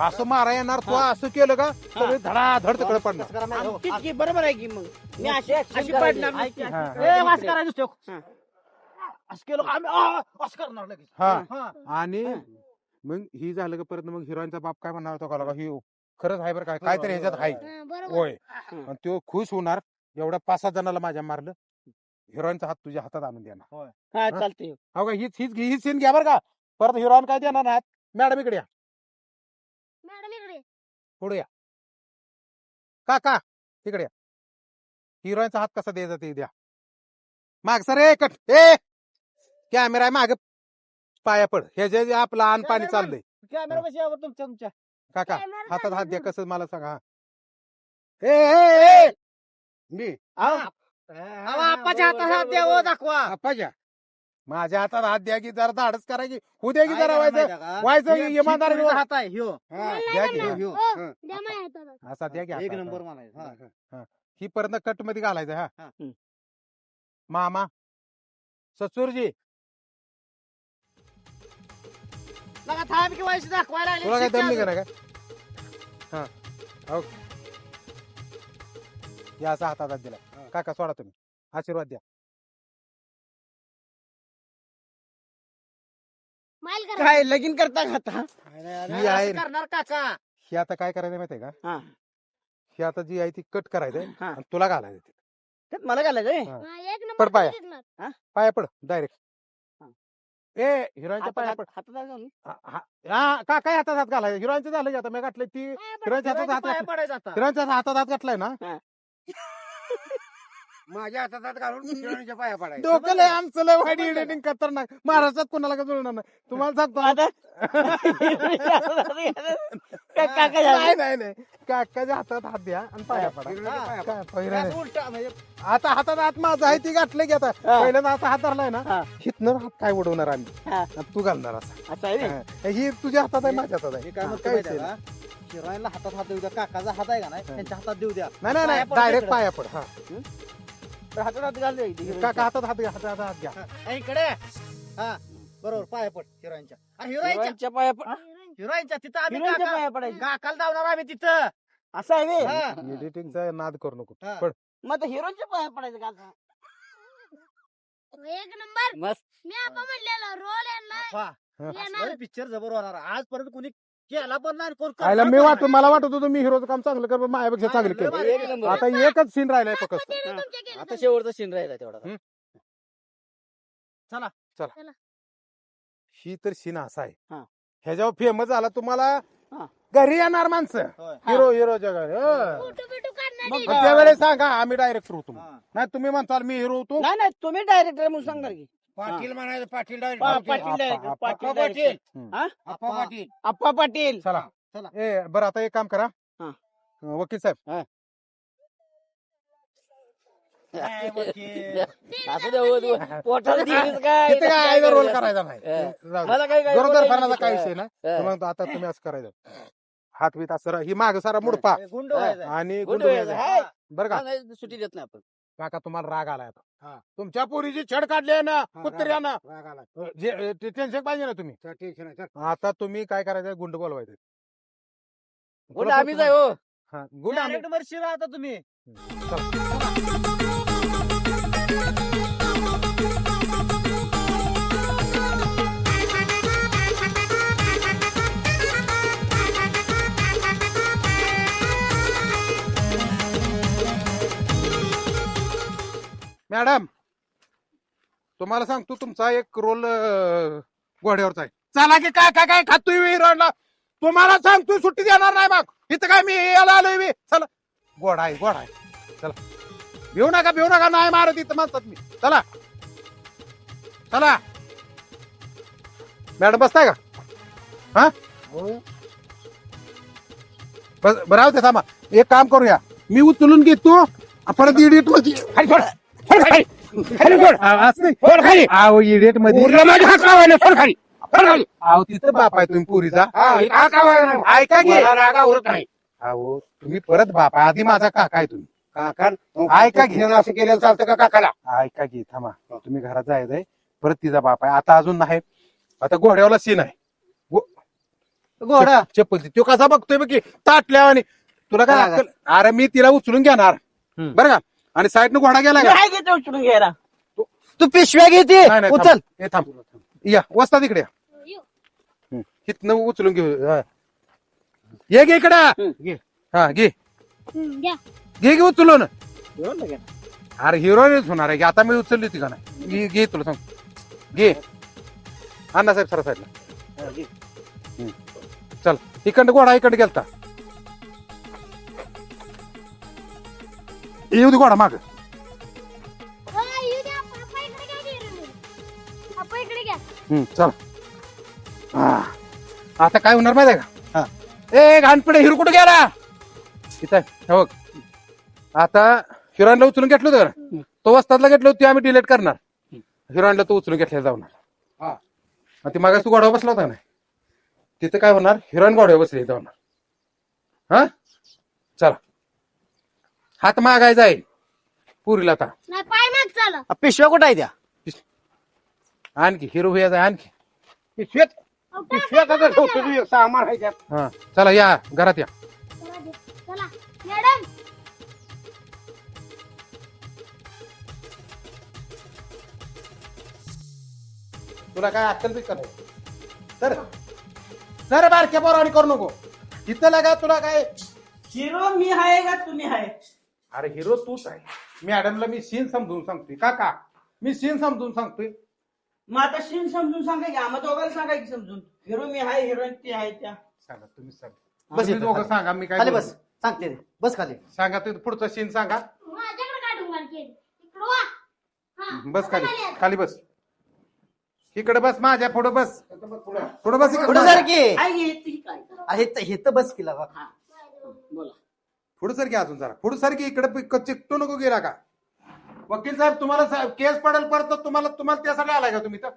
असं मारा येणार. तो असं केलं का सगळे धडाधड तिकडे पडणार. बरोबर आहे की मग मी अशी पडणार नाही. हा. ए, वास करायचं असतो. असं केलं का आम्ही असं करणार लगेच. हा आणि मग ही झालं का परत मग हिरोईनचा बाप काय म्हणणार होता का, ही खरंच आहे बरं काय काहीतरी ह्याच्यात आहे. हा, बरोबर. होय. आणि तो खुश होणार. एवढ्या 5-7 जणांना माझ्या मारलं. हिरोईनचा हात तुझ्या हातात आणून देणार. हा चालते. हो का? हीच सीन घ्या बरं का. परत हिरोईन काय देणार नाहीत. मॅडम इकडे या, मॅडम इकडे. पुढे या. काका इकडे या. हिरोईनचा हात कसा द्यायचा ते द्या. माग सर ए कट ए कॅमेरा आहे मागे पाया पड हे जे आपलं आण पाणी चाललंय कॅमेरा कशी यावं तुमच्या काका कॅमेरा हातात हात द्या चालू कसं मला सांगा हा. ए मी आप्पाच्या हातात हात द्यावं दाखवा आप्पाच्या माझ्या हातात हात द्या की जरा धाडच करा की होऊ द्या की जरा व्हायचं इमानदार हात आहे ह्यो द्या की ह्यो द्या माझ्या हातात. असा द्या की एक हातात. नंबर म्हणायचं हा. ही पर्यंत कट मध्ये घालायचं हा हा. मामा ससुरजी नका थांब की व्हायची दाखवायला लागले. तुला काय दम शिक्षा निघा का हा ओके या असा हातात हात दिला काका सोडा तुम्ही आशीर्वाद द्या स्माइल करा. काय लगीन करता का आता ही आहे असं करणार काका ही आता काय करायचं माहितीये का हा. ही आता जी आहे ती कट करायचंय हा. आणि तुला घालायचं ते. त्यात मला घालायचं हा. हा, एक पड नंबर पाया. तुम्ही जिंकणार. पाया पड डायरेक्ट हा. ए हिरोईनच्या पाया पड हातात घालून हा का काय हातात हात घालायचं हिरोईनचं झालं की आता मी घातलंय ती पाया पड. हिरोईनच्या हातात हात पाया घातलाय. पडायचं आता हिरोईनच्या हातात हात घातलाय ना माझ्या हातात हात घालून शिवानीच्या पाया पडायचं डोकं लय आमचं लय वाईट एडिटिंग खतरनाक महाराष्ट्रात कोणाला का जुळणार नाही तुम्हाला सांगतो नाही नाही नाही काकाच्या हातात हात द्या आणि पाया पडा हिरोईनच्या पाया पडायचं. काय पहिलं नाही. उलटा म्हणजे आता हातात हात माझा आहे ती घातलं की आता पहिल्यांदा असा हात धरलाय ना हा. हितनं हात काय उडवणार आम्ही हा. आणि तू घालणार असा असं आहे रे. हा. ही तुझ्या हातात आहे माझ्या हातात हे आहे काय म्हणतो काय माहिती विषय आहे नाही. का? शिरायला हातात हात देऊ द्या काकाचा हात आहे का नाही त्यांच्या हातात देऊ द्या नाही नाही पाया पड डायरेक्ट तिकडं. पाया पड हा तर हातात हात घाल द्या इथे काका हातात हात घ्या हातात हात घ्या हा, इकडे हा बरोबर पाया पड हिरोईनच्या हिरोईनच्या पाया पड हिरोईनच्या तिथं आम्ही हिरोईनच्या पाया पडायचं. काकाला धावणार आम्ही तिथं असं आहे रे. हा. एडिटिंगचा नाद करू नको हा. पड मग आता हिरोच्या पाया पडायचं का आता? एक नंबर मस्त मी आपण म्हणलेलं रोल यांना येणार. पिक्चर जबर होणार आजपर्यंत कोणी केला पण नाही कोण आयला करणार मी पण वाटतो नाही. मला वाटत होतं मी हिरोचं काम चांगलं कर पण माझ्यापेक्षा चांगलं लय भारी एक केलं नंबर. आता एकच सीन राहिलाय फक्त पतीने तुमच्या केलं आता तर. शेवटचा सीन राहिला तेवढा ही तर सीन असा आहे हा. ह्याच्यावर फेमस झाला तुम्हाला हा. घरी येणार माणसं होय. हिरोच्या घरी फोटो बिटो काढणार मग नाही. त्यावेळेस सांगा आम्ही डायरेक्टर होतो हा. नाही तुम्ही म्हणताल मी हिरो होतो नाही नाही तुम्ही डायरेक्टर म्हणून सांगणार की पाटील म्हणायचं पाटील पा- डायरेक्ट पाटील आप्पा- डायरेक्टर आप्पा- पाटील आप्पा डायरेक्टर. पाटील. हा? आप्पा पाटील आप्पा पाटील चला चला. बरं आता एक काम करा हा. वकील साहेब काय वकील. असं द्या पोटाला दिलीच काय तिथे काय आयदा रोल करायचा नाही हा. जाऊ दे. मला काय काय गरोदर बोलायचं फराचा काय नाही. विषय नाही हा. तर मग आता तुम्ही असं करायचं हात बीत असं ही माग सारा मुडपा गुंड व्हायचं. आणि गुंड गुंड व्हायचं. हाय. बरं का हा, नाही, सुट्टी देत नाही आपण काका तुम्हाला राग आलाय हा. आता तुमच्या पोरीची छेड काढली आहे ना हा, कुत्र्यानं राग आला. जे टेन्शन पाहिजे ना तुम्ही चल, टेन्शन आहे, चल. आता तुम्ही काय करायचं गुंड बोलवायचं गुंड आम्हीच आहे हो हा, गुंड आम्ही Direct मरशी राहता तुम्ही चला. मॅडम तुम्हाला सांगतो तुमचा एक रोल घोड्यावरचा आहे चला की काय काय काय खातोय विराडला तुम्हाला सांगतोय सुट्टी देणार नाही मग इथं काय मी याला आलोय मी चला घोडा आहे चला भिऊ नका नाही मारत इथं म्हणतात मी चला चला मॅडम बसताय का हा बरं राहू दे थांबा एक काम करूया मी उचलून घेतो परत इडियट मध्ये खाली सोड. सोड खाली. खाली सोड. असं नाही. सोड खाली. अहो इडियट मध्ये उरलं माझ्या हात लावायला, सोड खाली. सोड खाली. अहो तिथं बाप आहे तुम्ही पुरीचा हा, हात लावायला नाही. ऐका की मला रागा उरत नाही अहो तुम्ही परत बाप आहे आधी माझा काका आहे तुम्ही काका ऐका की. घेऊन असं केलेलं चालतं का काकाला ऐका की थांबा तुम्ही घरात जायचंय परत तिचा बाप आहे आता अजून नाही आता घोड्यावाला सीन आहे घोडा चप्पल तो कसा बघतोय बघ की ताटल्या आणि तुला काय चला. अक्कल? अरे मी तिला उचलून घेणार बरं का आणि साईडनं घोडा गेला का काय घेतो उचलून घ्यायला तू पिशव्या घेते नाही, नाही, उचल थांब. हे थांब या वस्ता तिकडे यो. इथनं उचलून घेऊ हा. ये घे इकडे घे हा घे घ्या. घे उचलून अरे हिरोईनच होणार आहे की आता मी उचलली होती का नाही घे तुला सांग घे अण्णासाहेब सरा साईडला चल इकडं घोडा इकडे गेलता येऊ दे घोडा माग येऊ द्या. पप्पा इकडे काय गेलं? पप्पा चल आता काय होणार माहिती आहे का ए घाणपडे हिरो कुठे गेला इथं आहे. हे बघ आता हिरोईनला उचलून घेतलं होतं ना, तो वस्तादला घेतलं होतं ते आम्ही डिलीट करणार. हिरोईनला तो उचलून घेतल्या जाणार. ती मागास तू गोड्यावर बसला होता ना, तिथं काय होणार, हिरोईन गोड्यावर बसली इथं होणार. हा चला हात मागायचा आहे पुरीला आता. नाही पाय माग चला. पिशव्या कुठं आहे त्या? आणखी हिरो व्हायचा आणखी. पिशव्यात ठेवतो तू सामान आहे त्यात. हा चला या घरात या. चला मॅडम. तुला काय अक्कल बी नाही तर सर बारक्या पोरावानी करू नको. इथं लागा तुला काय. हिरो मी आहे का तुम्ही आहे? अरे हिरो तूच आहे. मॅडमला मी सीन समजून सांगतोय. काका मी सीन समजून सांगतोय. मग आता सीन समजून सांगा की आम्हा दोघांना सांगा की समजून. हिरो मी आहे, हिरोईन ती आहे त्या. सांगा तुम्ही सांगा. बस तुम्ही इथं, दोघं खाली. सांगा मी काय खाली बोलू. बस, सांगते ते. बस खाली. सांगा तुम्ही पुढचा सीन सांगा. माझ्याकडे काढून घाल केली. इकडं वा. हा, बस खाली खाली. खाली बस. इकडे बस माझ्या पुढे बस. पुढे बस पुढे सर की आहे की ती काय? हे तर बस केला बा. बोला. पुढे सर की अजून जरा पुढे सर की इकडे चिकटू नको गेला का. वकील साहेब तुम्हाला केस पडेल परत तुम्हाला त्यासाठी आलाय का तुम्ही तर.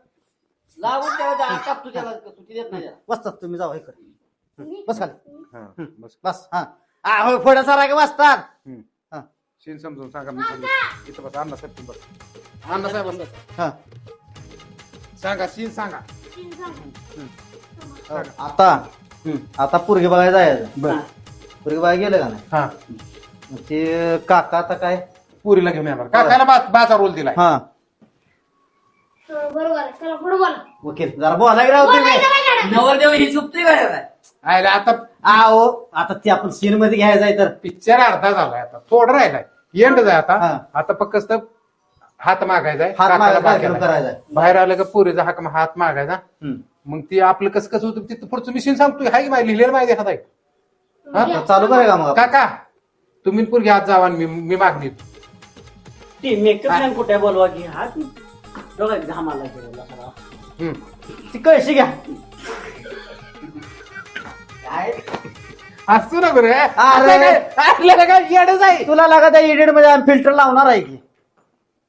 लागून त्याला टाकतो त्याला सुट्टी देत नाही त्याला. बसतात तुम्ही जाऊ इकडे. बस खाली. हा, बस बस हा पुढे सर आहे बसतात. सीन समजून सांगा. मी समजून इथं बस. अण्णा साहेब तुम्ही बस. अण्णा साहेब बस. हा सांगा सीन सांगा. आता पोरगी बघायला जायचं. बर पोरगी बघायला गेलं का नाही? हा मग ते काका आता काय पुरीला घेऊन येणार. काकाला बाचा रोल दिलाय. हा बरोबर आहे. चला पुढे बोला. वकील जरा बोलायला राहू तुम्ही. नवरदेव ही चुकते काय? आयला आता आहो आता ते आपण सीन मध्ये घ्यायचं आहे तर पिक्चर अर्धा झालाय. आता थोडं राहिलाय. एंड जाय आता. हा. आता फक्त हात मागायचा आहे. हात काकाला मागायचा बागेला. करायचा. बाहेर आलं का पुरीचा हात मागायचा. मग ती आपलं कसं कसं होतं तिथं पुढचं मी सीन सांगतोय. हाय की माहिती लिहिलेलं माहिती हात आहे. हा? चालू करायला मग काका तुम्ही पुरगी हात जावा आणि मी मागणी. ती मेकअप मॅन कुठे बोलवा की हा ती दोघांनी घामाला गेलेला सगळा. ती कळशी घ्या. काय असू नको रे. अरे. आपल्याला काय येडच आहे. तुला लागा त्या एडिट मध्ये आम्ही फिल्टर लावणार आहे की.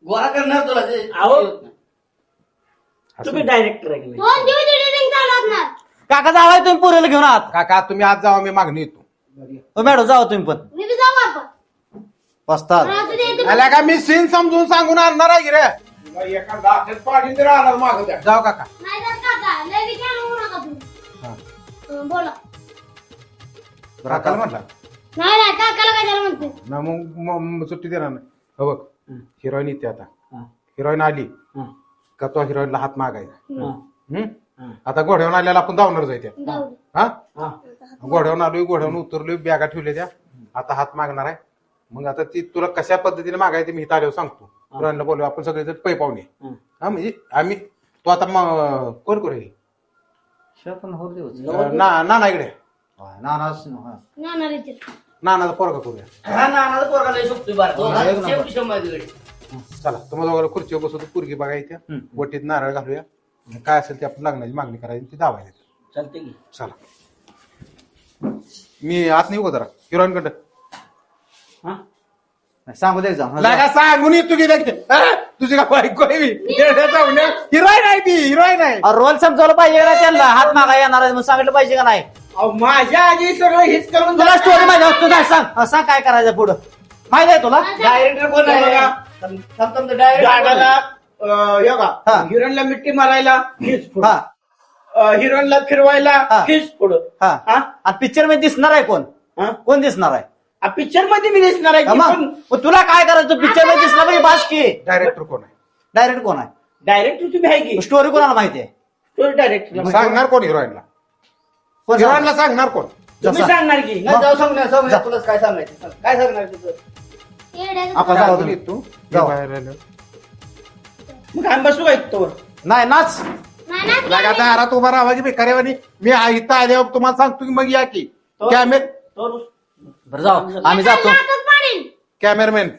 गोळा करणार तुला ते. अहो. तुम्ही डायरेक्टर आहे की नाही? 2 दिवस एडिटिंग चालू असणार. काका जावाय तुम्ही पोरीला घेऊन आहात. काका तुम्ही आज जावा मी मागणी येतो. मॅडम जावा तुम्ही पण. मी बी जाऊ आपण. बसतात. राहू दे इथे. आला का मी सीन समजून सांगून आणणार आहे की रे. एका दाखल्यात पाडून तरी राहणार मागं त्या. जाऊ काका. नाही तर काका लय विचार होऊ नका तुम्ही. बोला. काकाला म्हटला नाही काकाला काय झालं म्हणते. ना मग सुट्टी देणार नाही. हो बघ हिरोईन येते आता. हिरोईन आली का तो हिरोईनला हात मागायचा. आता घोड्यावर आल्याला आपण धावणार जायच्या. जाऊ दे. हा घोड्यावर आलोय. घोड्यावर उतरलोय. बॅगा ठेवल्या त्या. आता हात मागणार आहे. मग आता ती तुला कशा पद्धतीने मागायची मी इथं आल्यावर सांगतो. हिरोईनला बोलू आपण सगळे पै पाहुणे. हा म्हणजे आम्ही तो आता कोण करू ना इकडे नाना रे. नानाचा पोरगा करूया. हा नानाचा पोरगा लय शोभतोय बारा. एक नंबर. शेवटी शंभर तिकडे. चला तुम्हाला दोघांना खुर्चीवर बसवतो. पुरगी बघायच्या. वटीत नारळ घालूया. काय असेल ते आपण लग्नाची मागणी करायची ती दावायची. चालते की. चला मी आत नाही जरा हिरोईन कडे सांगू दे जाऊ. लागा सांगून येतो की तुझी का बायको आहे मी. हिरोईन आहे ती. हिरोईन आहे. रोल समजावलं पाहिजे ना त्यांना. हात मागा येणार आहे मग सांगितलं पाहिजे का नाही. अहो माझ्या आधी सगळं हेच करून तुला स्टोरी माहिती आहे, तुला सांग. सांग काय करायचं पुढं माहिती आहे तुला. डायरेक्टर कोण आहे बघा. डायरेक्टर हा. हिरोईनला मिट्टी मारायला हेच पुढं. हा हिरोईनला फिरवायला हा. हेच पुढं. हा आणि पिक्चर मध्ये दिसणार आहे कोण. कोण दिसणार आहे. पिक्चर मध्ये मी दिसणार आहे की मग पण मग तुला काय करायचं पिक्चर मध्ये दिसला म्हणजे बास की. डायरेक्टर कोण आहे. डायरेक्ट कोण आहे. डायरेक्टर तुम्ही आहे की स्टोरी कोणाला माहिती आहे. स्टोरी डायरेक्टर सांगणार कोण हिरोईनला. कोण सांग? हिरोईनला सांगणार कोण. तुम्ही जसा. सांगणार की मग? जाऊ सांगणार तुला काय सांगायचं सांग. काय सांगणार तुझं. आपण जाऊ सांगून तुम्ही. येतो. जाऊ. बाहेर आलं. मग आम्ही बसू का इथं नाही नाच. लागा दारात उभा राहायची भिकाऱ्यावानी. मी इथं आल्यावर तुम्हाला सांगतो की मग या की बरं जाऊ आम्ही जातो. कॅमेरामॅन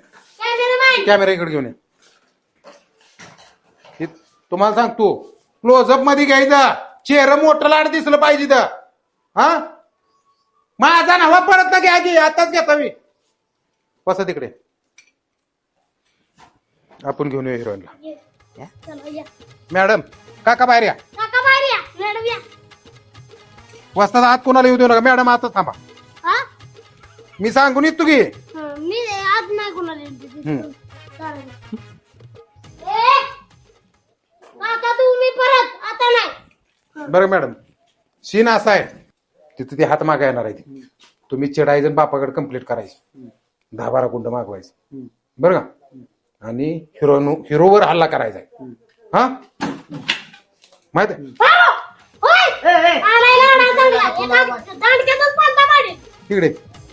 कॅमेरा इकडे घेऊन ये. तुम्हाला सांगतो क्लोजअप मध्ये घ्यायचं, चेहरा मोठं लाड दिसलं पाहिजे तर. हा माझा नवा परत ना घ्या की, आताच घेता मी. बसा तिकडे, आपण घेऊन येऊ हिरोईनला. चला या. मॅडम काका बाहेर या. काका बाहेर या. मॅडम या. वाजता आत कोणाला येऊ देऊ नका. मॅडम आता थांबा, हा? मी सांगून येतो की. मी आज नाही कोणाला हम्म. चालेल. काका तुम्ही परत आता नाही. बरं मॅडम, सीन असा आहे, तिथे ते हात मागा येणार आहे ती. तुम्ही चिडायचं आणि बापाकडे कंप्लीट करायची, 10-12 गुंड मागवायचं, बरं का? आणि हिरोवर हल्ला करायचा आहे. हा माहित आहे? तिकडे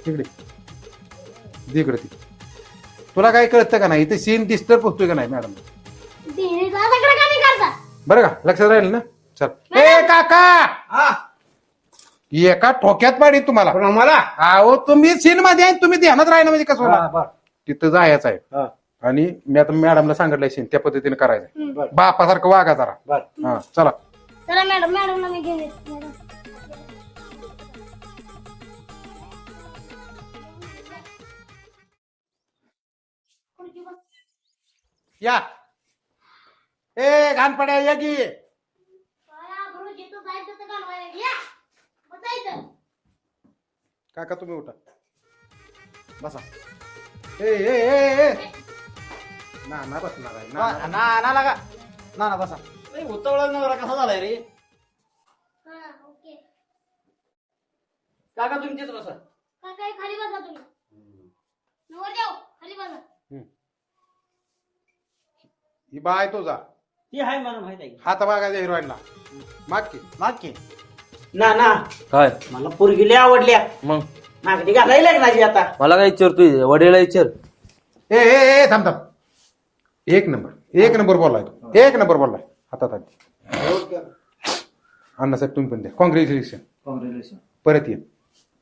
तिकडे तिकडे ती. तुला काय कळतं का नाही? इथे सीन डिस्टर्ब होतोय का नाही मॅडम? बरं का, लक्षात राहील ना? चल. ए काका, एका ठोक्यात पाडी तुम्हाला. मला अहो तुम्ही सीन मध्ये आहे, तुम्ही ध्यानात राहिलं म्हणजे कसं होणार? तिथं जायचं आहे आणि मी आता मॅडमला सांगितलंय सीन त्या पद्धतीने करायचं. बापासारखं वागा जरा. हा चला. चला मॅडम, मॅडमला मी घेऊन येतो. मॅडम या. ए घाणपड्या या की. काका तुम्ही उठा, बसा. ए ए ए ए ना बसणार आहे ना. ना लागा ना बसा. उतवळा नवरा कसा झालाय रे? काका तुम्ही तेच बसा. खाली बसा तुम्ही. वर जाऊ, खाली बसा. ही बाय तुझा ती आहे मला माहित आहे. हात मागायचा हिरोईनला. माग की. माग की. ना ना काय मला पोरगी लय आवडल्या. मग मागणी घालायला लागणार आता. मला काय विचारतोय? वडीला विचार. ए ए ए थांब थांब. एक नंबर बोललाय तू. एक नंबर बोललाय. हातात आधी. अण्णासाहेब तुम्ही पण द्या. कॉंग्रॅच्युलेशन. परत ये.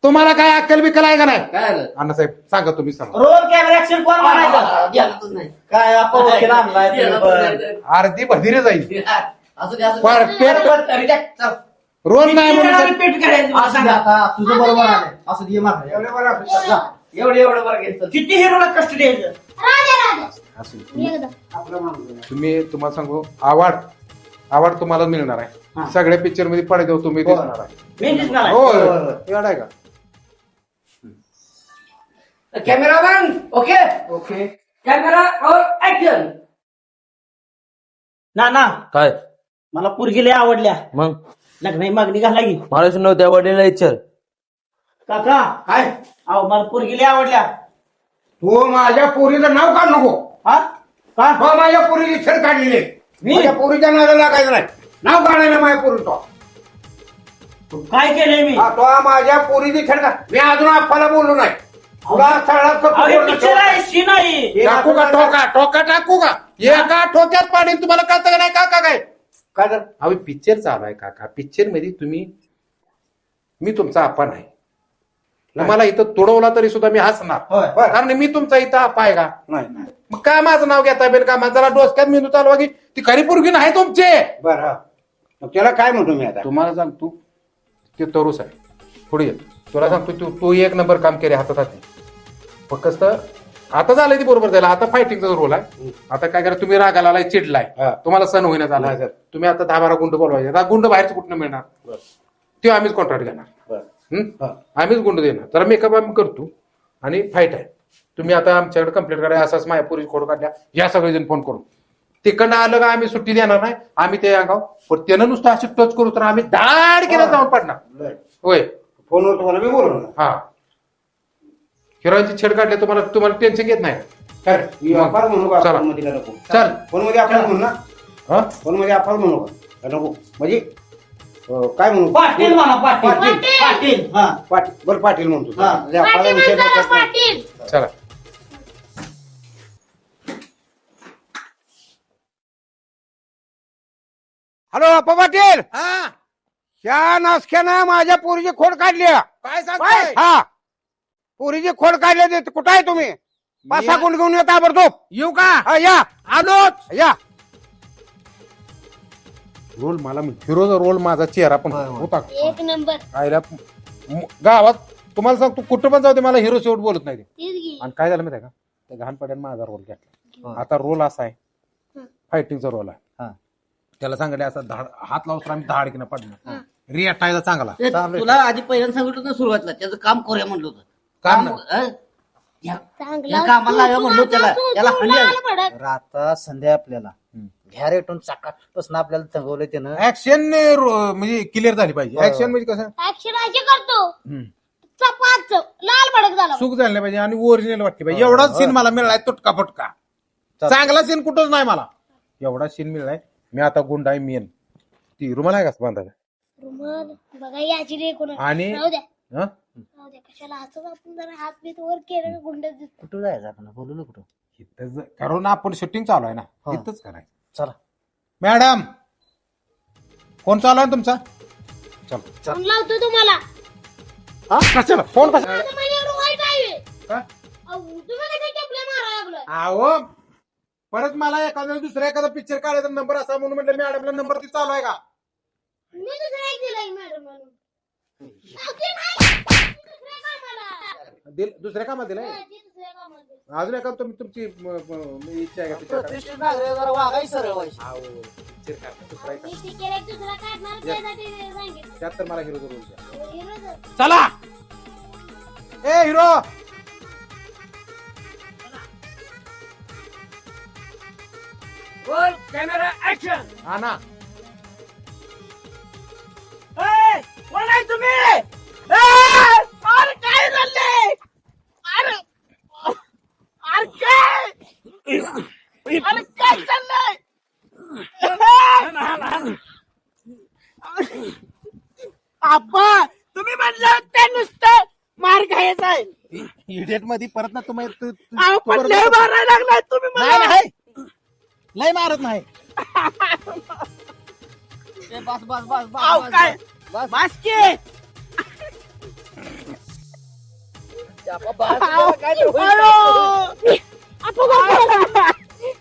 तुम्हाला काय अक्कल बिक्कल आहे का नाही? काय आलं? अण्णासाहेब सांगा, तुम्ही सांगा. रोल कॅमेरा ऍक्शन कोण म्हणायचं? गेलाच नाही. काय आपण वकील आणलाय तुम्ही पण. अर्धी बधिरे जाईल. असं द्या, असं परफेक्ट रोल नाही म्हणून रिपीट करायचं असं द्या आता. तुझं बरोबर आलंय. असं दे माग. एवढं बरं घ्यायचं. किती हिरोला कष्ट द्यायचं? राजा असू. एकदा. तुम्ही तुम्हाला सांगू, आवड तुम्हाला मिळणार आहे. सगळ्या पिक्चर मध्ये पडद्यावर तुम्ही दिसणार आहे. मी दिसणार हो एवढा आहे का? Cameraman okay okay. कॅमेरा और ऍक्शन. ना ना काय मला पोरगी लय आवडल्या. मग लग्नाची मागणी घाला की. मला सुद्धा त्या वडीला विचार. काका काय अहो मला पोरगी लय आवडल्या. तू माझ्या पोरीचं नाव काढ नको. हा का? हो माझ्या पोरीची छेड काढलेली आहे. माझ्या पोरीच्या नावाला लागायचं नाही. नाव काढायला माझ्या पोरी तो. काय केलंय मी? तो माझ्या पोरीची छेड काढ. मी अजून आपल्याला बोललो नाही. तुला अहो, हे picture आहे सी नाही. टाकू का टोका टाकू का? एका ठोक्यात पाडीन. तुम्हाला कळतं का नाही काका? काय काय तर अहो पिक्चर चालू आहे काका. पिक्चर मध्ये तुम्ही, मी तुमचा आपा नाही. तुम्हाला इथं तोडवला तरी सुद्धा मी हसणार, बरं. कारण मी तुमचा इथं आपा आहे का? नाही मग काय माझं नाव घेता बेन का? जरा डोसक्यात मेंदू चालवा की. ती खरी पोरगी नाही तुमचे. बरं. मग त्याला काय म्हणतो मी आता? तुम्हाला सांगतो ते तरुस आहे. पुढे ये. तुला सांगतो तू एक नंबर काम केले हातात हाती. फक्त आता झालंय ती बरोबर जायला. आता फायटिंगचा रोल आहे. आता काय करा, तुम्ही रागाला आलाय, चिडलाय, हा. तुम्हाला सण होईना झाला. नाही, सर. तुम्ही आता 10-12 गुंड बोलवायचे. आता गुंड बाहेरचं कुठनं मिळणार? ते आम्हीच कॉन्ट्रॅक्ट घेणार. हा. आम्हीच गुंड देणार. जरा मेकअप आम्ही करतो आणि फाईट आहे. तुम्ही आता आमच्याकडे कंप्लेंट करा, असाच मायापुरी खोड काढल्या, या सगळेजण फोन करून. तिकडनं आलं का आम्ही सुट्टी देणार नाही. आम्ही ते अंगाव पण त्यानं नुसतं अशी टच करू तर आम्ही दाड केलं जाऊन पडणार. होय फोनवर तुम्हाला मी बोलवलं. हा. हिरोईनची छेड काढली, तुम्हाला टेन्शन घेत नाही. काय मी अपार म्हणू का? चला. फोनमध्ये का नको? चल. फोनमध्ये आपण म्हणू ना. हा? फोनमध्ये अपार म्हणू का नको? म्हणजे काय म्हणू? पाटील म्हणा पाटील. पाटील. पाटील हा. पाटील. बरं पाटील म्हणतो. हा. म्हणजे आपला पाटील विषय माणसाला डोक्यात नाही. पाटील. चला. हॅलो अप्पा पाटील. ह्या नासक्यानं माझ्या पोरीची खोड काढली. काय सांगताय? हा पोरीची खोड काढली. कुठं आहे तुम्ही? 5-6 गुंड घेऊन येता ताबडतोब. येऊ का? हा, या आलोच. या. रोल मला हिरोचा रोल माझा चेहरा पण होय, होय. होता का? एक नंबर आईला गावात तुम्हाला सांगतो कुठं पण जाऊ दे मला हिरो शेवट बोलत नाही ते. तीच घे. आणि काय झालं माहिती आहे का त्या घाणपड्यानं माझा रोल घेतला होय. आता रोल असा आहे हं. फायटिंगचा रोल आहे हा. त्याला सांगितलं असं हात लावून आम्ही धाडकीनं पडणार रिअटायचा चांगला ते तुला आधी पहिल्यांदा सांगितलं ना सुरुवातीला त्याचं काम करूया म्हणलं होतं काम काम, नाही. चांगला या कामाला लावा म्हणलो त्याला त्याला तू हल्ली लाल भडक. तर आता संध्या आपल्याला घ्या रेटून चाकापासून आपल्याला तंगवलंय त्यानं. ऍक्शन म्हणजे क्लिअर झाली पाहिजे होय, ऍक्शन म्हणजे कसं ऍक्शन अशी करतो चपाच लाल भडक झाला सुख झालं नाही पाहिजे आणि ओरिजिनल वाटते पाहिजे एवढाच सीन मला मिळालाय तुटका फटका चांगला सीन कुठंच नाही मला एवढा सीन मिळालाय. मी आता गुंड आहे मेन ती रुमाल आहे का बांधायला रुमाल बघा याची रे कोणा आणि राहू द्या हं? राहू द्या कशाला असं आपण जरा हात बीत वर केलं का गुंड दिसतो. कुठं जायचं आपण बोलू ना कुठं. इथं करू ना आपण शूटिंग चालू आहे ना हा. इथंच करायचं. चला मॅडम फोन चालू आहे तुमचा चल फोन लावतो तुम्हाला. कशाला फोन कशाला आता माझ्यावर वाईट आहे. का? अहो, तुम्ही कशा टेपल्या मारायला लागलाय? अहो परत मला एखादा दुसरा एखादा पिक्चर काढायचा नंबर असा म्हणून म्हटलं मॅडमला नंबर ती चालू आहे का मी दुसरा एक दिलाय मॅडम म्हणून. अहो, ते नाही. दुसऱ्या कामाला. दुसऱ्या कामात दिलाय हा, ते दुसऱ्या कामाला. अजून एका तुमची इच्छा आहे का picture काढायची? प्रतिष्ठित नागरिक जरा वागायची सरळ व्हायची. अहो, picture काढायचं, दुसरा मी एका- ते केलं एक दुसरा काढणार त्यासाठी सांगितलं. त्यात तर मला हिरो रोल द्या. अहो, हिरोचं. चला ए हिरो रोल कॅमेरा ऍक्शन. हा ना कोण आहे तुम्ही? अरे काय झालंय? अरे अरे काय अरे काय चाललंय? आप्पा तुम्ही म्हणलं ते नुसतं मार खायचा आहे. इडियट मध्ये परत ना तुम्ही अहो, पण लय मारायला लागलाय तुम्ही मला. लय मारत नाही बस बस बस बस काय बस की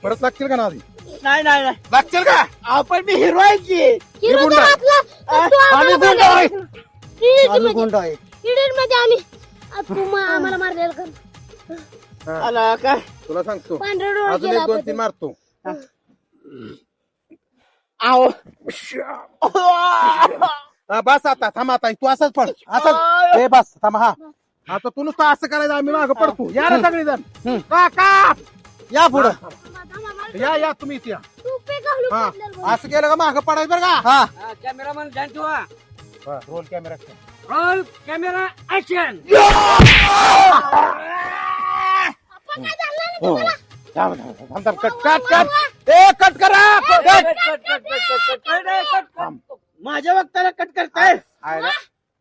परत लागतील का ना आधी नाही नाही नाही लागतील का आपण मी हिरो आहे की हिरोचा गुंड आहे. हातला. तू आम्ही आम्हाला गुंड आहे. मारलेलं. आम्ही गुंड आहे. हिडन मध्ये आम्ही तू आम्हाला मारलेलं कर. आला काय तुला सांगतो पांढरा डोळा अजून केला एक दोन आपण. तीन मारतो आहो बस आता थांब आता तू असंच पड असंच ए बस थांब हा आता तू नुसतं असं करायचं आम्ही मागं पडतो या रे सगळेजण का या पुढं या तुम्ही इथे या तू पे घालून हा बसलेलं बघ. असं केलं का मागं पडायचं बरं का हा कॅमेरामन ध्यान ठेवा. Roll camera roll camera action. Cut cut cut ए कट करा माझ्या वक्ताला कट करताय.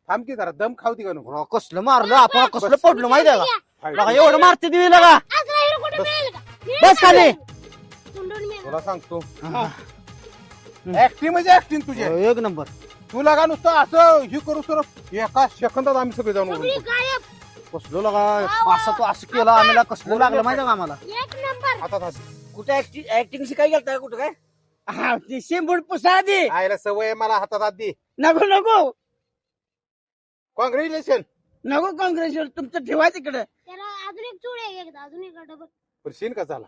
थांब की जरा दम खावती का नको कसलं मारलं आपण कसलं पडलं माहिती आहे का फाईट. बघा, एवढं मारते दिली का असला हिरो कुठे मिळेल का? बस खाली. गुंडून मिळेल. तुला सांगतो ऍक्टिंग म्हणजे ऍक्टिंग तुझे एक नंबर. तुला का नुसतं असं हे करू तर एका सेकंदात आम्ही सगळे जाऊन सगळी उडून पडू. गायब. कसलं लगा असं तू असं केलं आम्हाला कसलं लागलं माहिती आहे का आम्हाला. एक नंबर. हातात हात. कुठे ऍक्टिंग शिकाय गेलताय कुठं काय? हा ती शिंबूड पुसा दे. आयला सवय आहे मला हातात हात दे नको नको कॉंग्रॅच्युलेशन नको काँग्रेस तुमचं ठेवा तिकडं. त्याला अजून एक चूड आहे एकदा अजून एक डबल. पण सीन का झाला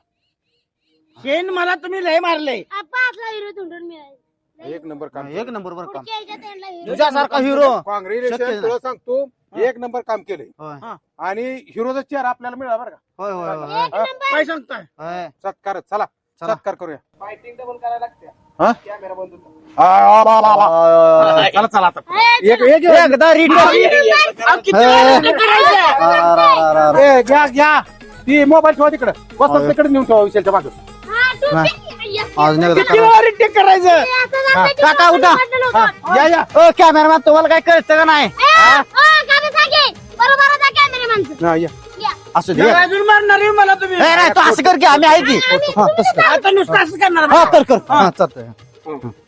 शेण मला तुम्ही लय मारलंय. आपा असला हिरो धुंडून मिळाल. एक नंबर काम एक नंबर बर काम. पुढच्या ह्याच्यात यांना हिरो. तुझ्यासारखा हिरो शक्य कॉंग्रॅच्युलेशन नाही. तुला सांगतो एक नंबर काम केलंय होय आणि हिरोचा चेहरा आपल्याला मिळाला बरं का होय होय होय एक नंबर. काय सांगताय? होय. सत्कार चला चला. सत्कार करूया फायटिंग डबल करायला लागते हा? कॅमेरा बंद होतो. चला चला आता ए, एक एक एकदा रिटर्न. अहो, किती वेळा लग्न करायचं? ए, घ्या घ्या ती मोबाईल ठेवा तिकडे बस तिकडे नेऊन ठेवा विषयाच्या मागे हा, तू हा. पे- या- अजून एकदा किती करा. वेळा रिटेक करायचं? ए, असं दाखवायचं काका, की उठा. वाटलं नव्हतं. या या ओ कॅमेरामॅन तुम्हाला काय कळतं का नाही काय सांगे बरोबर आता कॅमेरामॅनचं. हा, या या. असं दे. जरा अजून मारणार आहे मला तुम्ही. ए, नाही तू असं कर की आम्ही आहे की हा तसं कर. आता नुसतं असं करणार हा कर कर हा चालतंय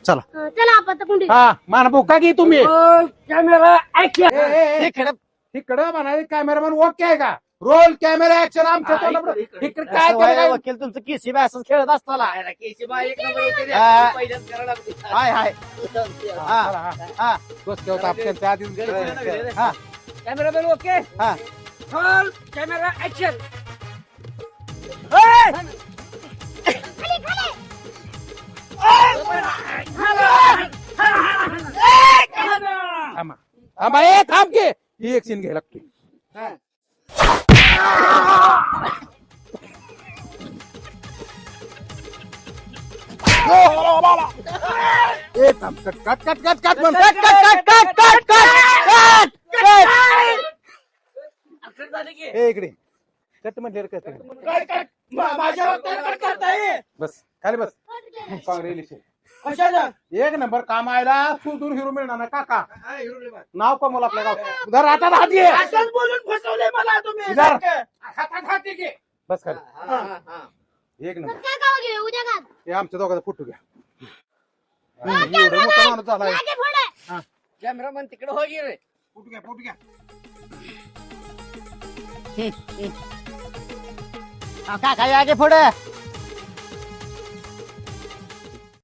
चला हा, चला आपण आता कुंडी. हा मान बोका की तुम्ही कॅमेरा ऍक्शन. तिकडं म्हणाले कॅमेरामॅन ओके आहे का रोल कॅमेरा ऍक्शन आमच्या तोंडापुढं. इकडे काय केलं? वकील तुमचं केसी बी असंच खेळत असताना केशीबाई एक नंबर होते रे. हा. पहिल्याच करावं लागते. हाय हाय हा. दोस्त होता आपल्या आधी हा. कॅमेरामॅन ओके हा. Role camera action. थांबा ए थांब की ही एक सीन घ्यायला लागते ए थांब cut cut cut cut cut म्हण. Cut cut cut cut cut cut ए इकडे कट म्हणले कट बस खाली बस काँग्रेस एक नंबर काम आयला सुधून हिरो मिळणार ना काका नाव कमवलं आपल्या गाव धर आता हात घे. असंच बोलून फसवले मला तुम्ही धर. सारखं. हात घे. बस खाली एक नंबर काय गाव घे उद्या का हे आमच्या दोघांचा फोटो घ्या एवढं मोठा माणूस झालाय मागे पुढे कॅमेरामॅन तिकडे हो गे रे. फोटो घ्या फोटो घ्या काका या गे पुढे